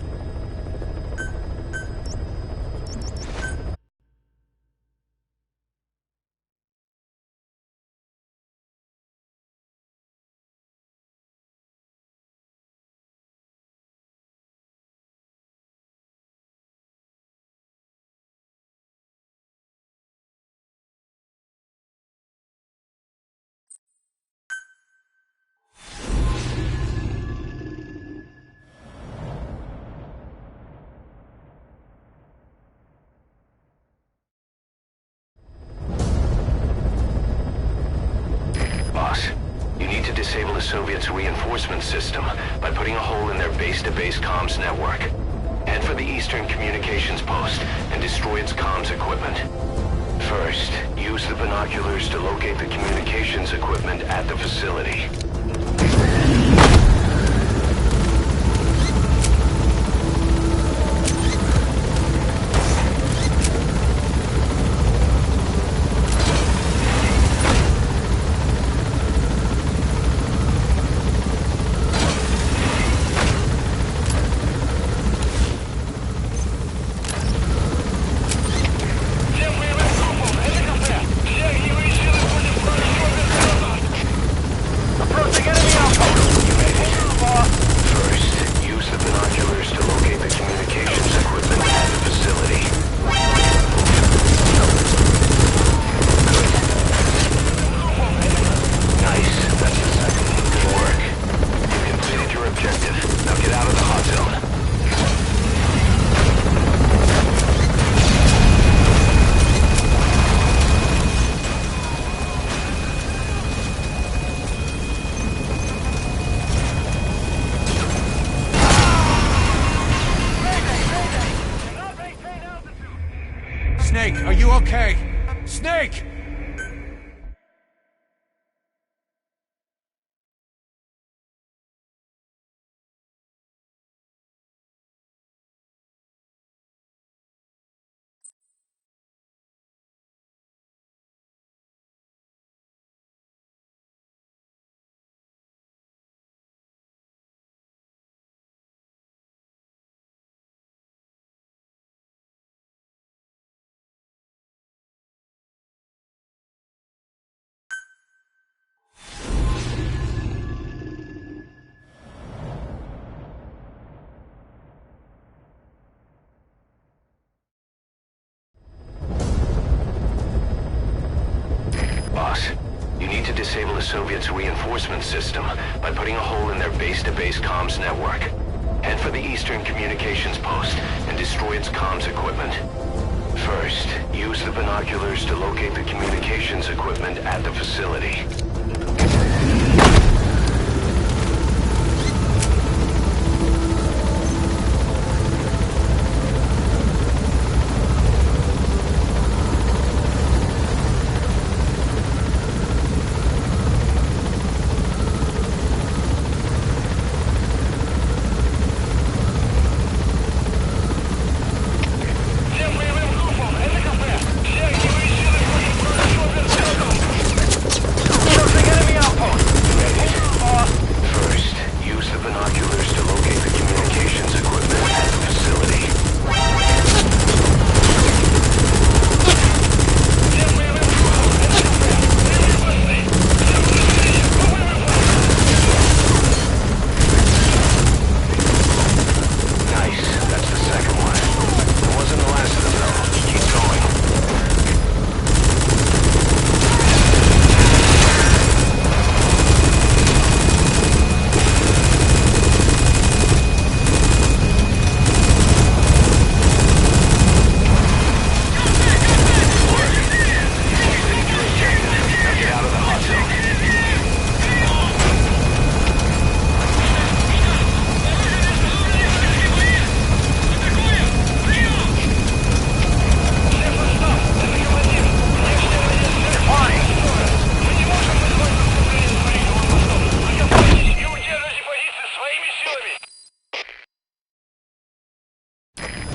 S6: Disable the Soviets' reinforcement system by putting a hole in their base-to-base comms network. Head for the Eastern Communications Post and destroy its comms equipment. First, use the binoculars to locate the communications equipment at the facility.
S11: Snake, are you okay? Snake!
S6: Soviets' reinforcement system by putting a hole in their base-to-base comms network. Head for the Eastern Communications Post and destroy its comms equipment. First, use the binoculars to locate the communications equipment at the facility.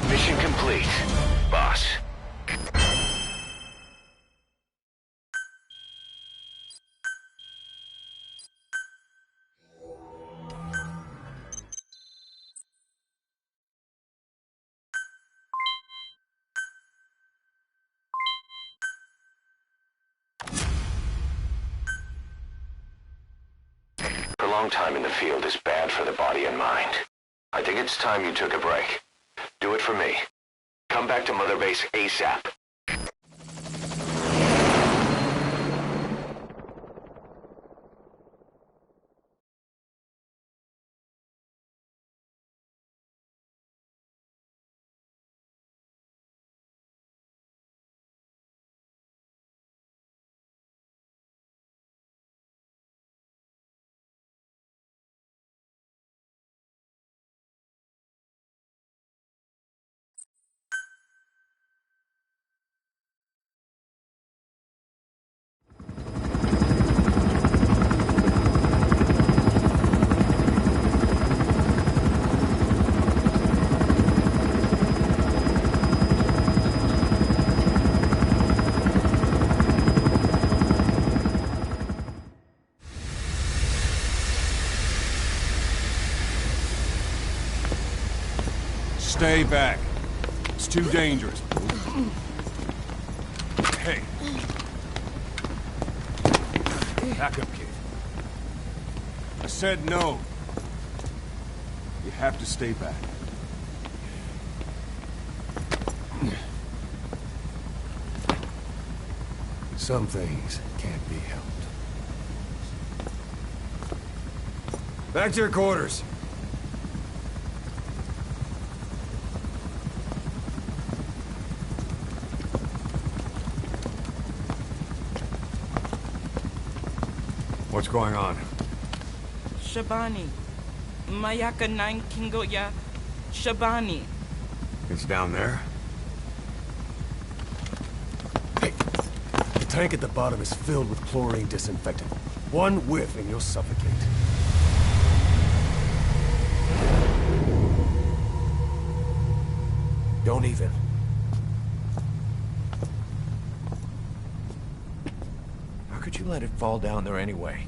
S6: Mission complete, boss. Prolonged time in the field is bad for the body and mind. I think it's time you took a break. Do it for me. Come back to Mother Base ASAP.
S11: Stay back. It's too dangerous. Hey. Back up, kid. I said no. You have to stay back.
S12: Some things can't be helped. Back to your quarters. What's going on?
S13: Shabani. Mayaka 9 Kingoya. Shabani.
S12: It's down there? Hey, the tank at the bottom is filled with chlorine disinfectant. One whiff and you'll suffocate. Don't even. How could you let it fall down there anyway?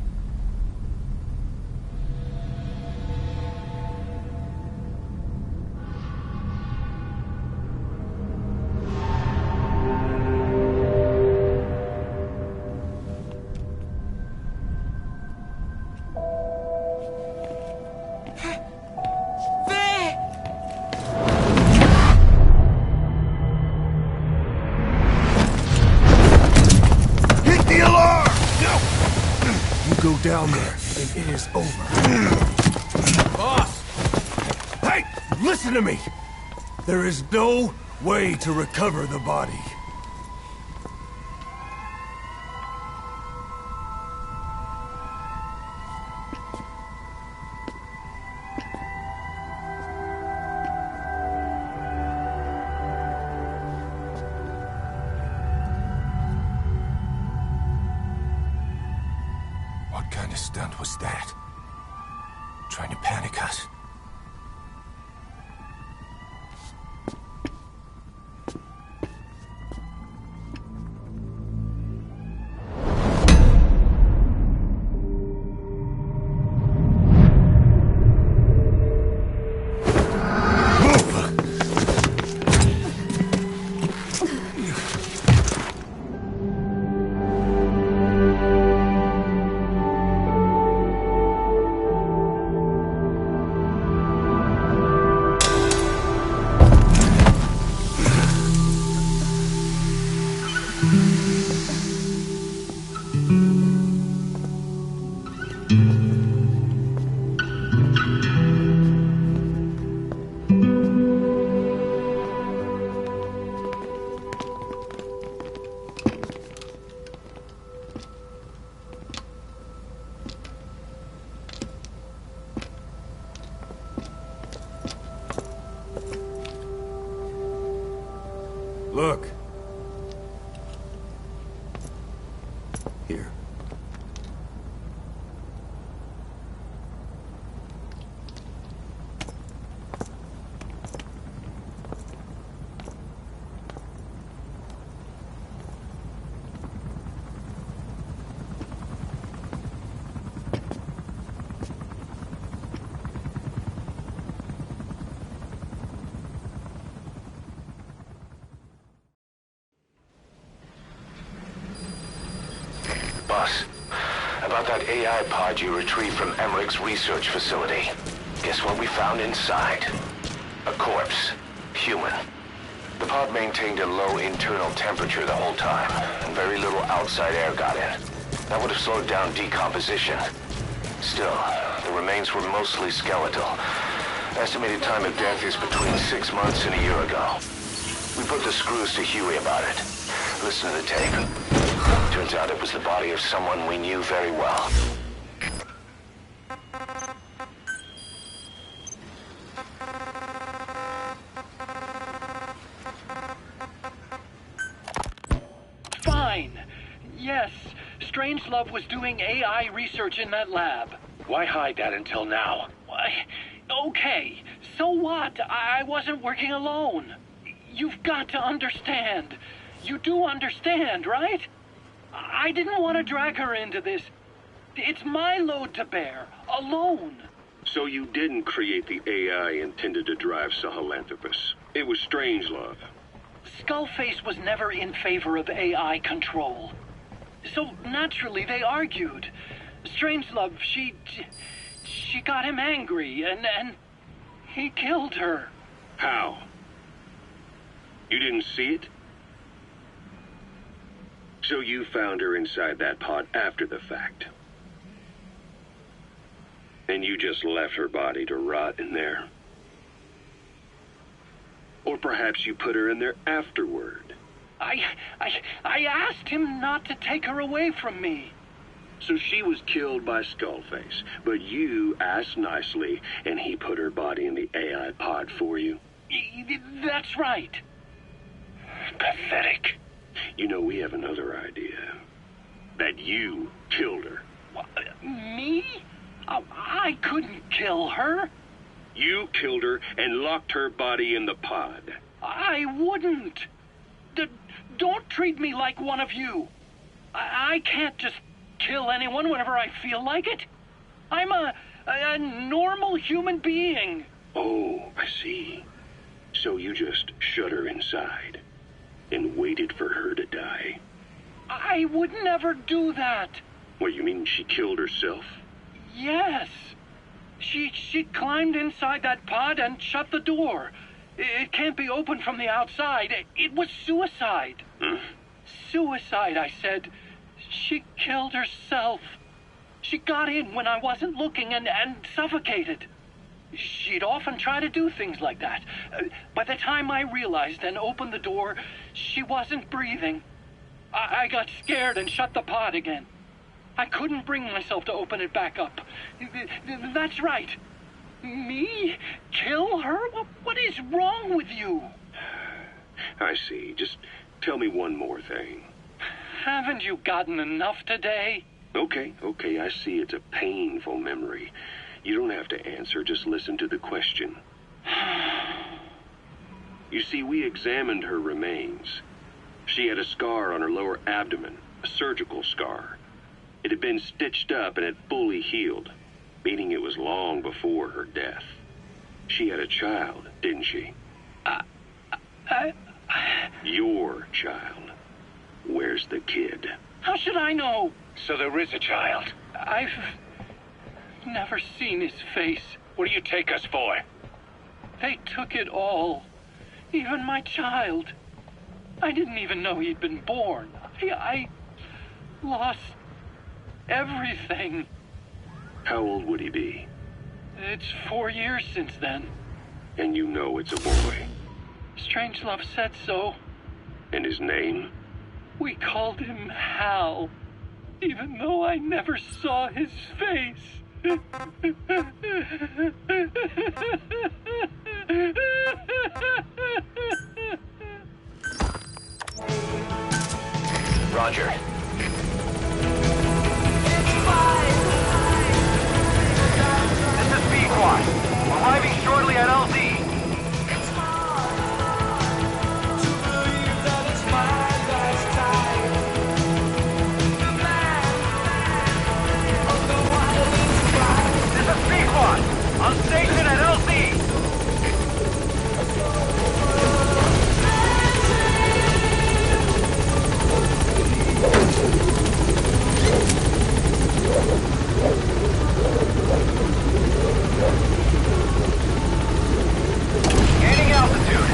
S12: down there, and it is over. Boss! Hey! Listen to me! There is no way to recover the body. What kind of stunt was that? Trying to panic us? Look. Here.
S6: Boss, about that AI pod you retrieved from Emmerich's research facility. Guess what we found inside? A corpse. Human. The pod maintained a low internal temperature the whole time, and very little outside air got in. That would have slowed down decomposition. Still, the remains were mostly skeletal. Estimated time of death is between 6 months and a year ago. We put the screws to Huey about it. Listen to the tape. Turns out it was the body of someone we knew very well.
S14: Fine. Yes, Strangelove was doing AI research in that lab.
S9: Why hide that until now?
S14: Why? Okay, so what? I wasn't working alone. You've got to understand. You do understand, right? I didn't want to drag her into this. It's my load to bear, alone.
S5: So you didn't create the AI intended to drive Sahelanthropus. It was Strangelove.
S14: Skullface was never in favor of AI control. So naturally they argued. Strangelove, she got him angry and he killed her.
S5: How? You didn't see it? So you found her inside that pod after the fact. And you just left her body to rot in there. Or perhaps you put her in there afterward.
S14: I asked him not to take her away from me.
S5: So she was killed by Skullface, but you asked nicely, and he put her body in the AI pod for you?
S14: That's right.
S5: Pathetic. You know, we have another idea. That you killed her.
S14: What, me? I couldn't kill her.
S5: You killed her and locked her body in the pod.
S14: I wouldn't. Don't treat me like one of you. I can't just kill anyone whenever I feel like it. I'm a normal human being.
S5: Oh, I see. So you just shut her inside and waited for her to die.
S14: I would never do that.
S5: What, you mean she killed herself?
S14: Yes. She climbed inside that pod and shut the door. It can't be opened from the outside. It was suicide.
S5: Huh?
S14: Suicide, I said. She killed herself. She got in when I wasn't looking and suffocated. She'd often try to do things like that. By the time I realized and opened the door, she wasn't breathing. I got scared and shut the pod again. I couldn't bring myself to open it back up. That's right. Me? Kill her? What is wrong with you?
S5: I see. Just tell me one more thing.
S14: Haven't you gotten enough today?
S5: Okay, I see it's a painful memory. You don't have to answer, just listen to the question. You see, we examined her remains. She had a scar on her lower abdomen, a surgical scar. It had been stitched up and had fully healed, meaning it was long before her death. She had a child, didn't she? Your child. Where's the kid?
S14: How should I know?
S9: So there is a child.
S14: I've never seen his face.
S9: What do you take us for?
S14: They took it all. Even my child. I didn't even know he'd been born. I lost everything.
S5: How old would he be?
S14: It's 4 years since then.
S5: And you know it's a boy.
S14: Strangelove said so.
S5: And his name?
S14: We called him Hal, even though I never saw his face.
S6: Roger.
S3: This is B-Quad. Arriving shortly at LZ. This is B-Quad. On station at LZ. Gaining altitude.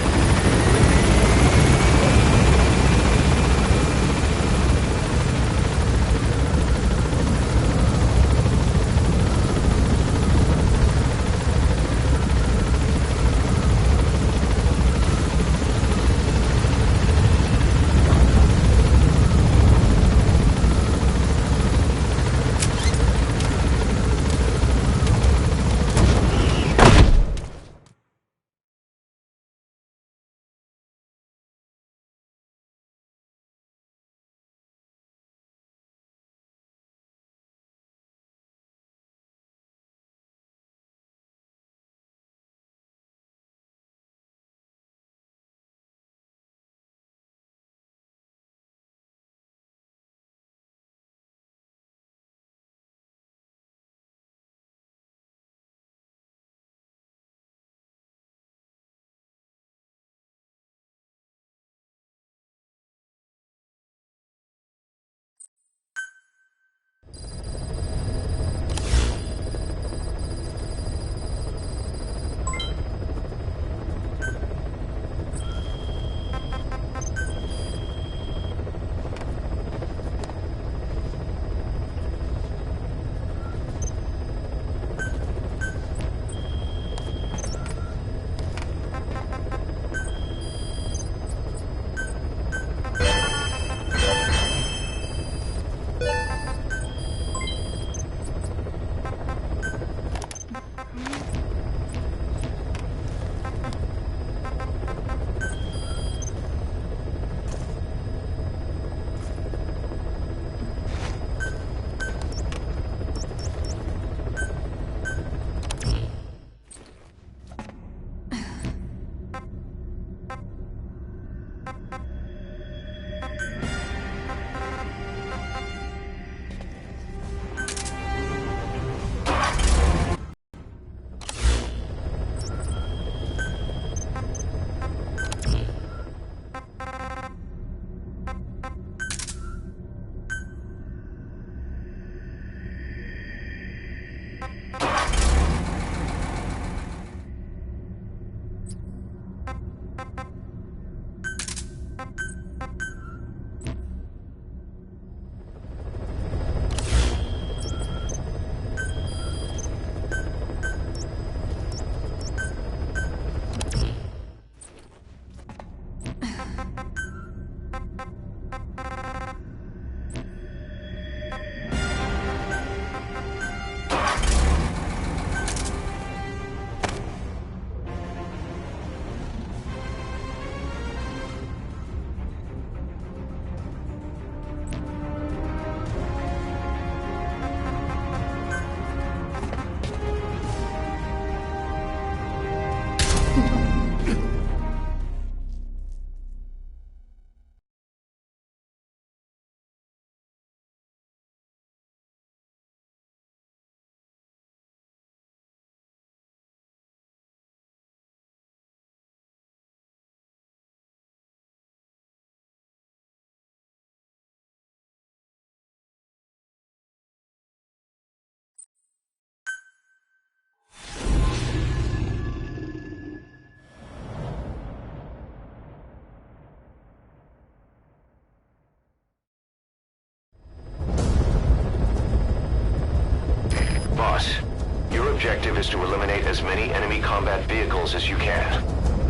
S6: Boss. Your objective is to eliminate as many enemy combat vehicles as you can.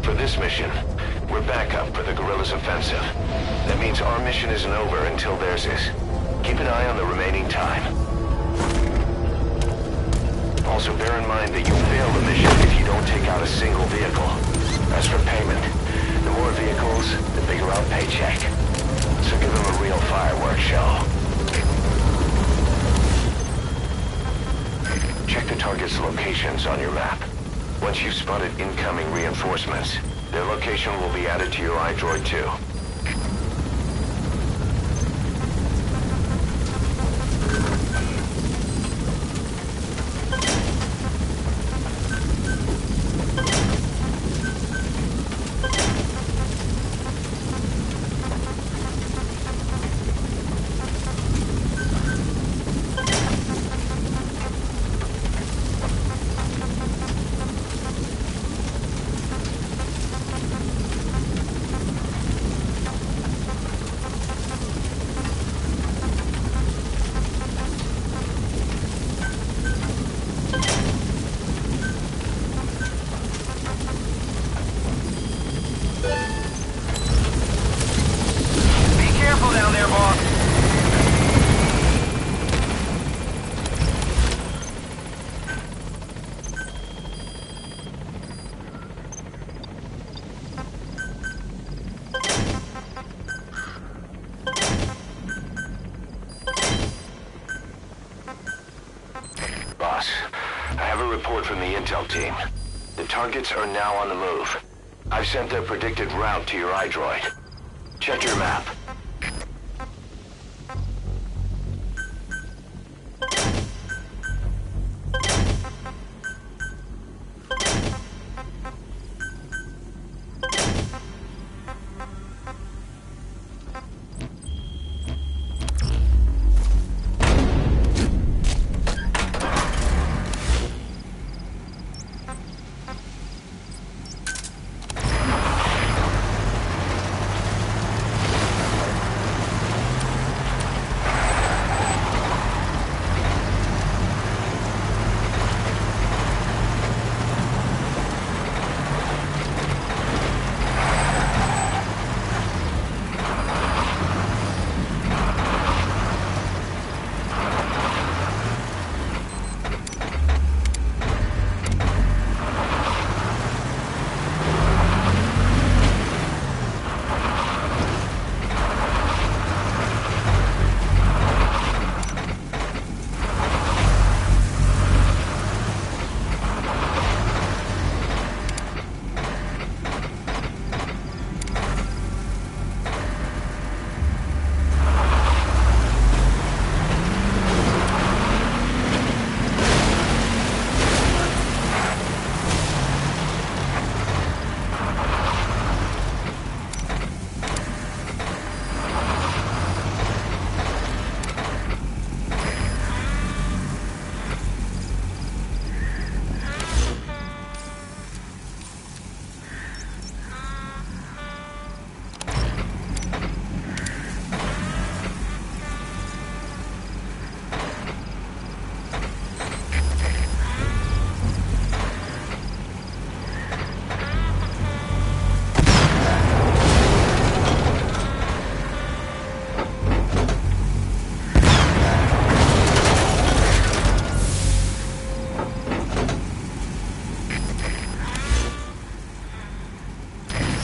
S6: For this mission, we're backup for the guerrillas' offensive. That means our mission isn't over until theirs is. Keep an eye on the remaining time. Also bear in mind that you'll fail the mission if you don't take out a single vehicle. As for payment, the more vehicles, the bigger our paycheck. So give them a real fireworks show. Check the target's locations on your map. Once you've spotted incoming reinforcements, their location will be added to your iDroid too. From the intel team. The targets are now on the move. I've sent their predicted route to your iDroid. Check your map.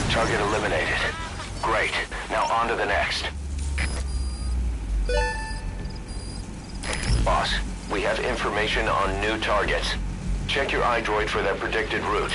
S6: Target eliminated. Great. Now on to the next. Boss, we have information on new targets. Check your iDroid for their predicted route.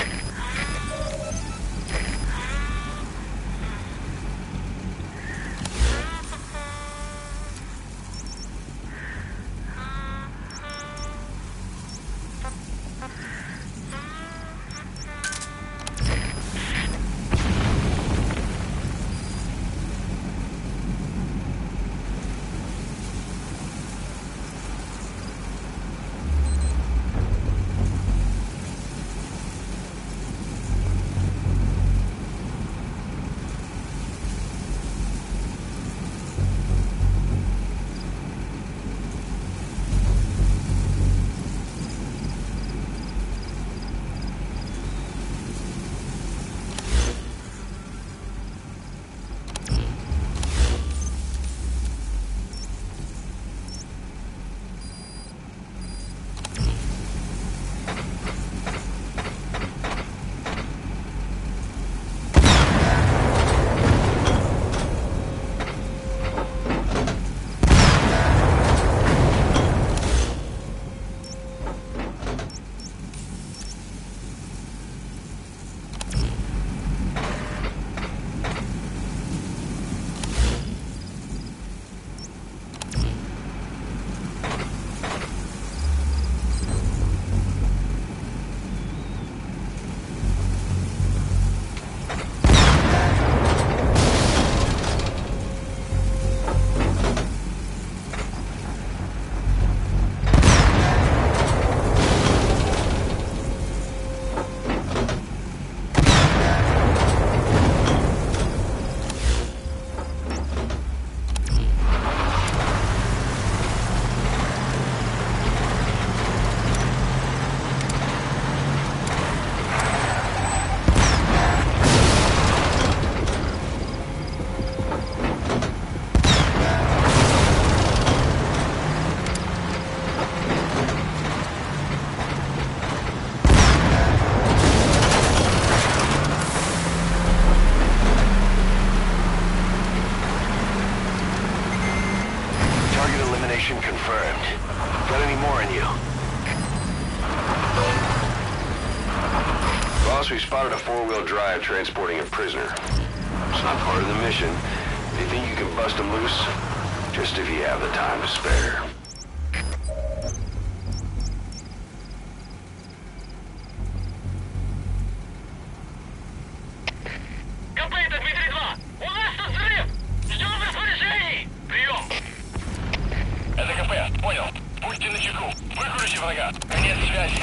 S6: Boss, we spotted a four-wheel drive transporting a prisoner. It's not part of the mission. Do you think you can bust him loose? Just if you have the time to spare.
S2: Копейта, Дмитрий-2! У нас тут взрыв! Ждем распоряжений! Прием!
S1: Это КП, понял. Будьте начеку. Выкурите врага. Конец связи.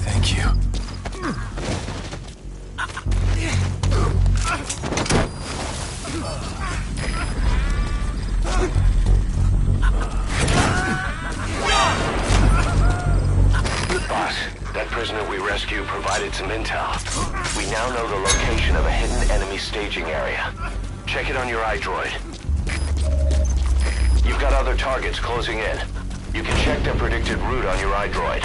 S12: Thank you.
S6: Boss, that prisoner we rescued provided some intel. We now know the location of a hidden enemy staging area. Check it on your iDroid. You've got other targets closing in. You can check their predicted route on your iDroid.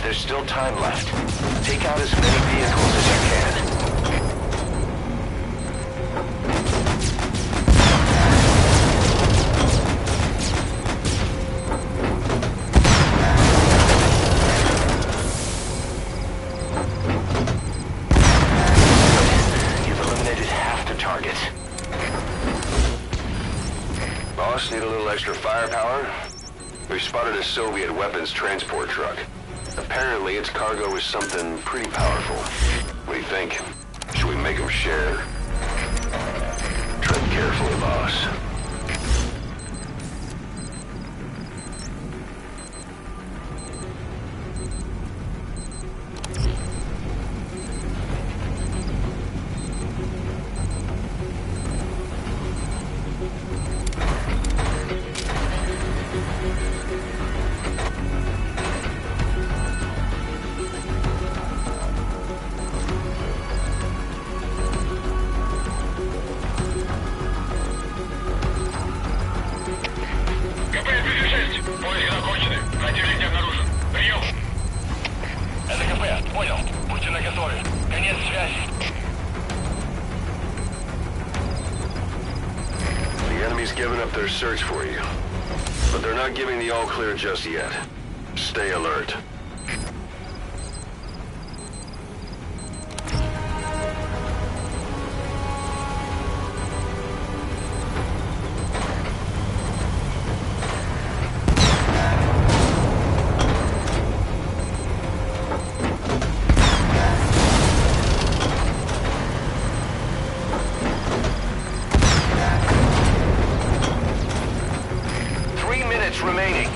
S6: There's still time left. Take out as many vehicles as you can. You've eliminated half the targets. Boss, need a little extra firepower? We've spotted a Soviet weapons transport truck. Apparently, its cargo is something pretty powerful. What do you think? Should we make them share? Tread carefully, boss.
S2: Противник обнаружен. Прием.
S1: Это КП. Понял. Будьте наготове. Конец связи.
S5: The enemy's given up their search for you. But they're not giving the all-clear just yet. Stay alert.
S6: Remaining.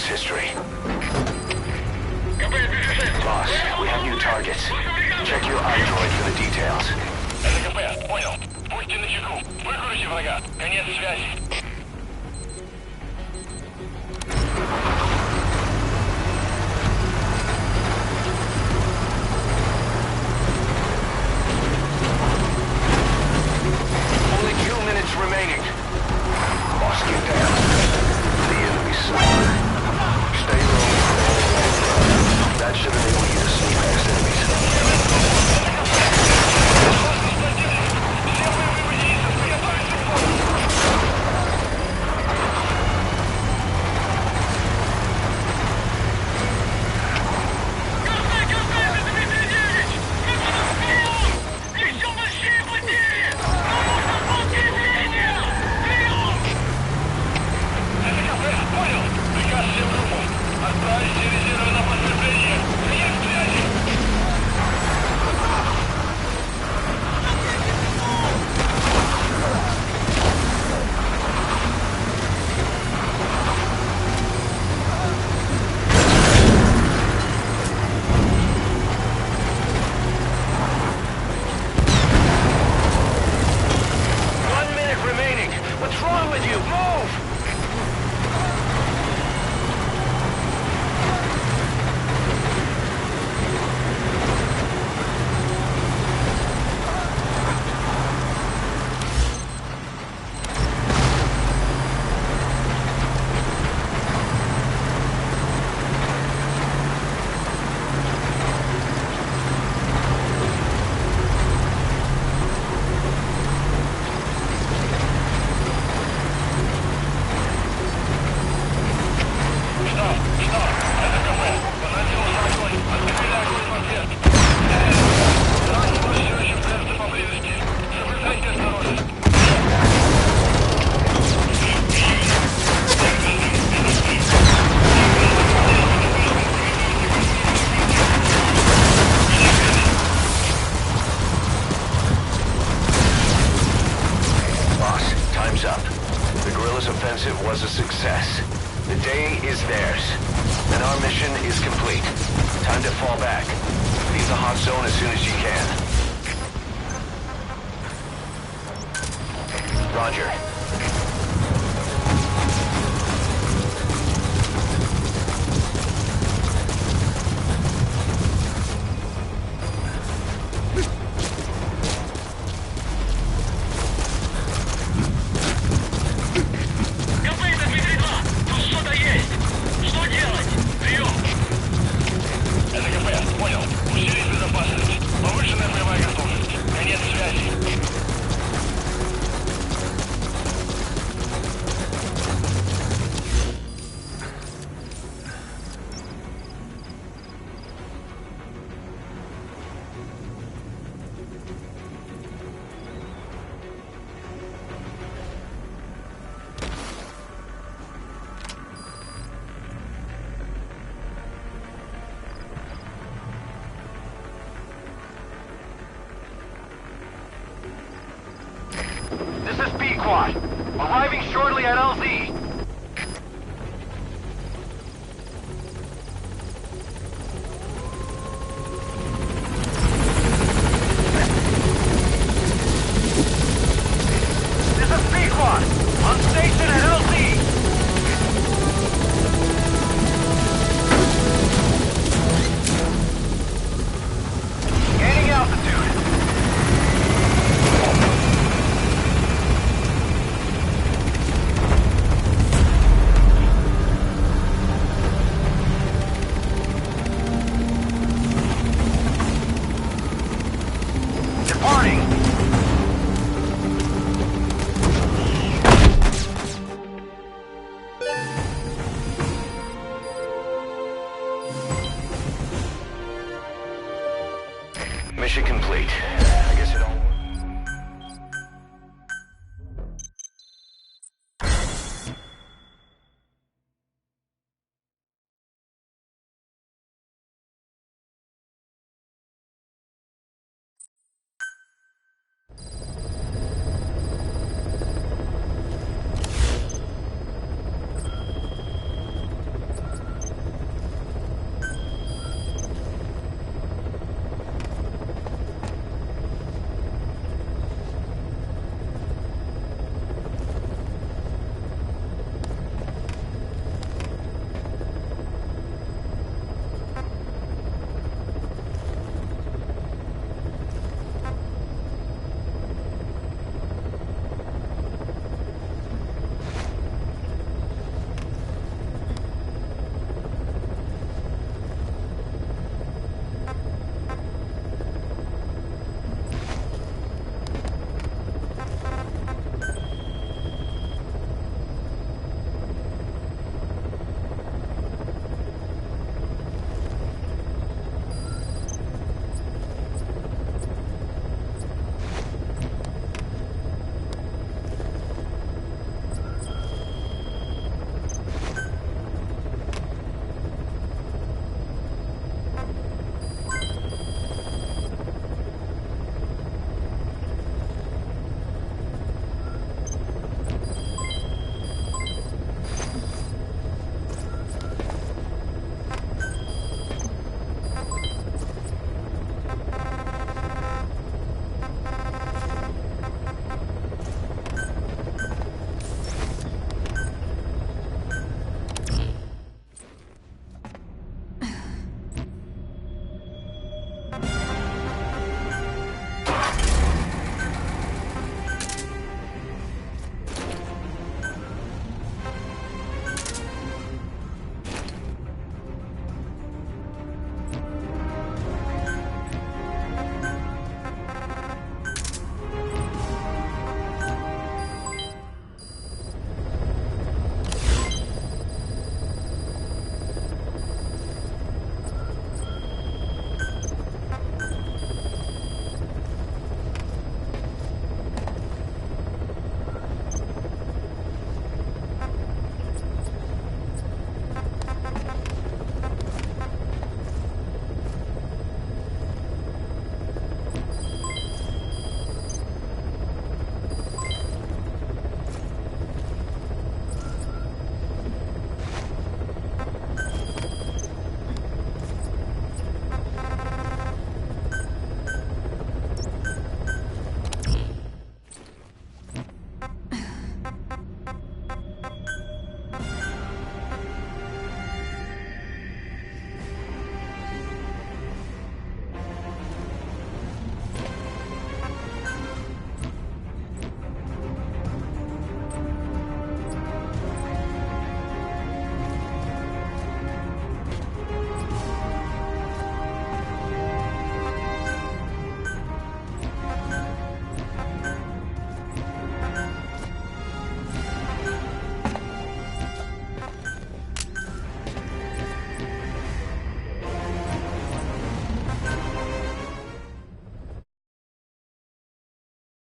S6: History. Boss, we have new targets. Check your iDroid for the details.
S1: Это КП. Понял. Будьте начеку. Выкурите врага. Конец связи.
S6: Only 2 minutes remaining. Boss, get down. The enemy's somewhere. Stay low. That should enable you to sneak past enemies. offensive was a success. The day is theirs, and our mission is complete. Time to fall back. Leave the hot zone as soon as you can. Roger.
S3: This is B-Quad. Arriving shortly at LZ.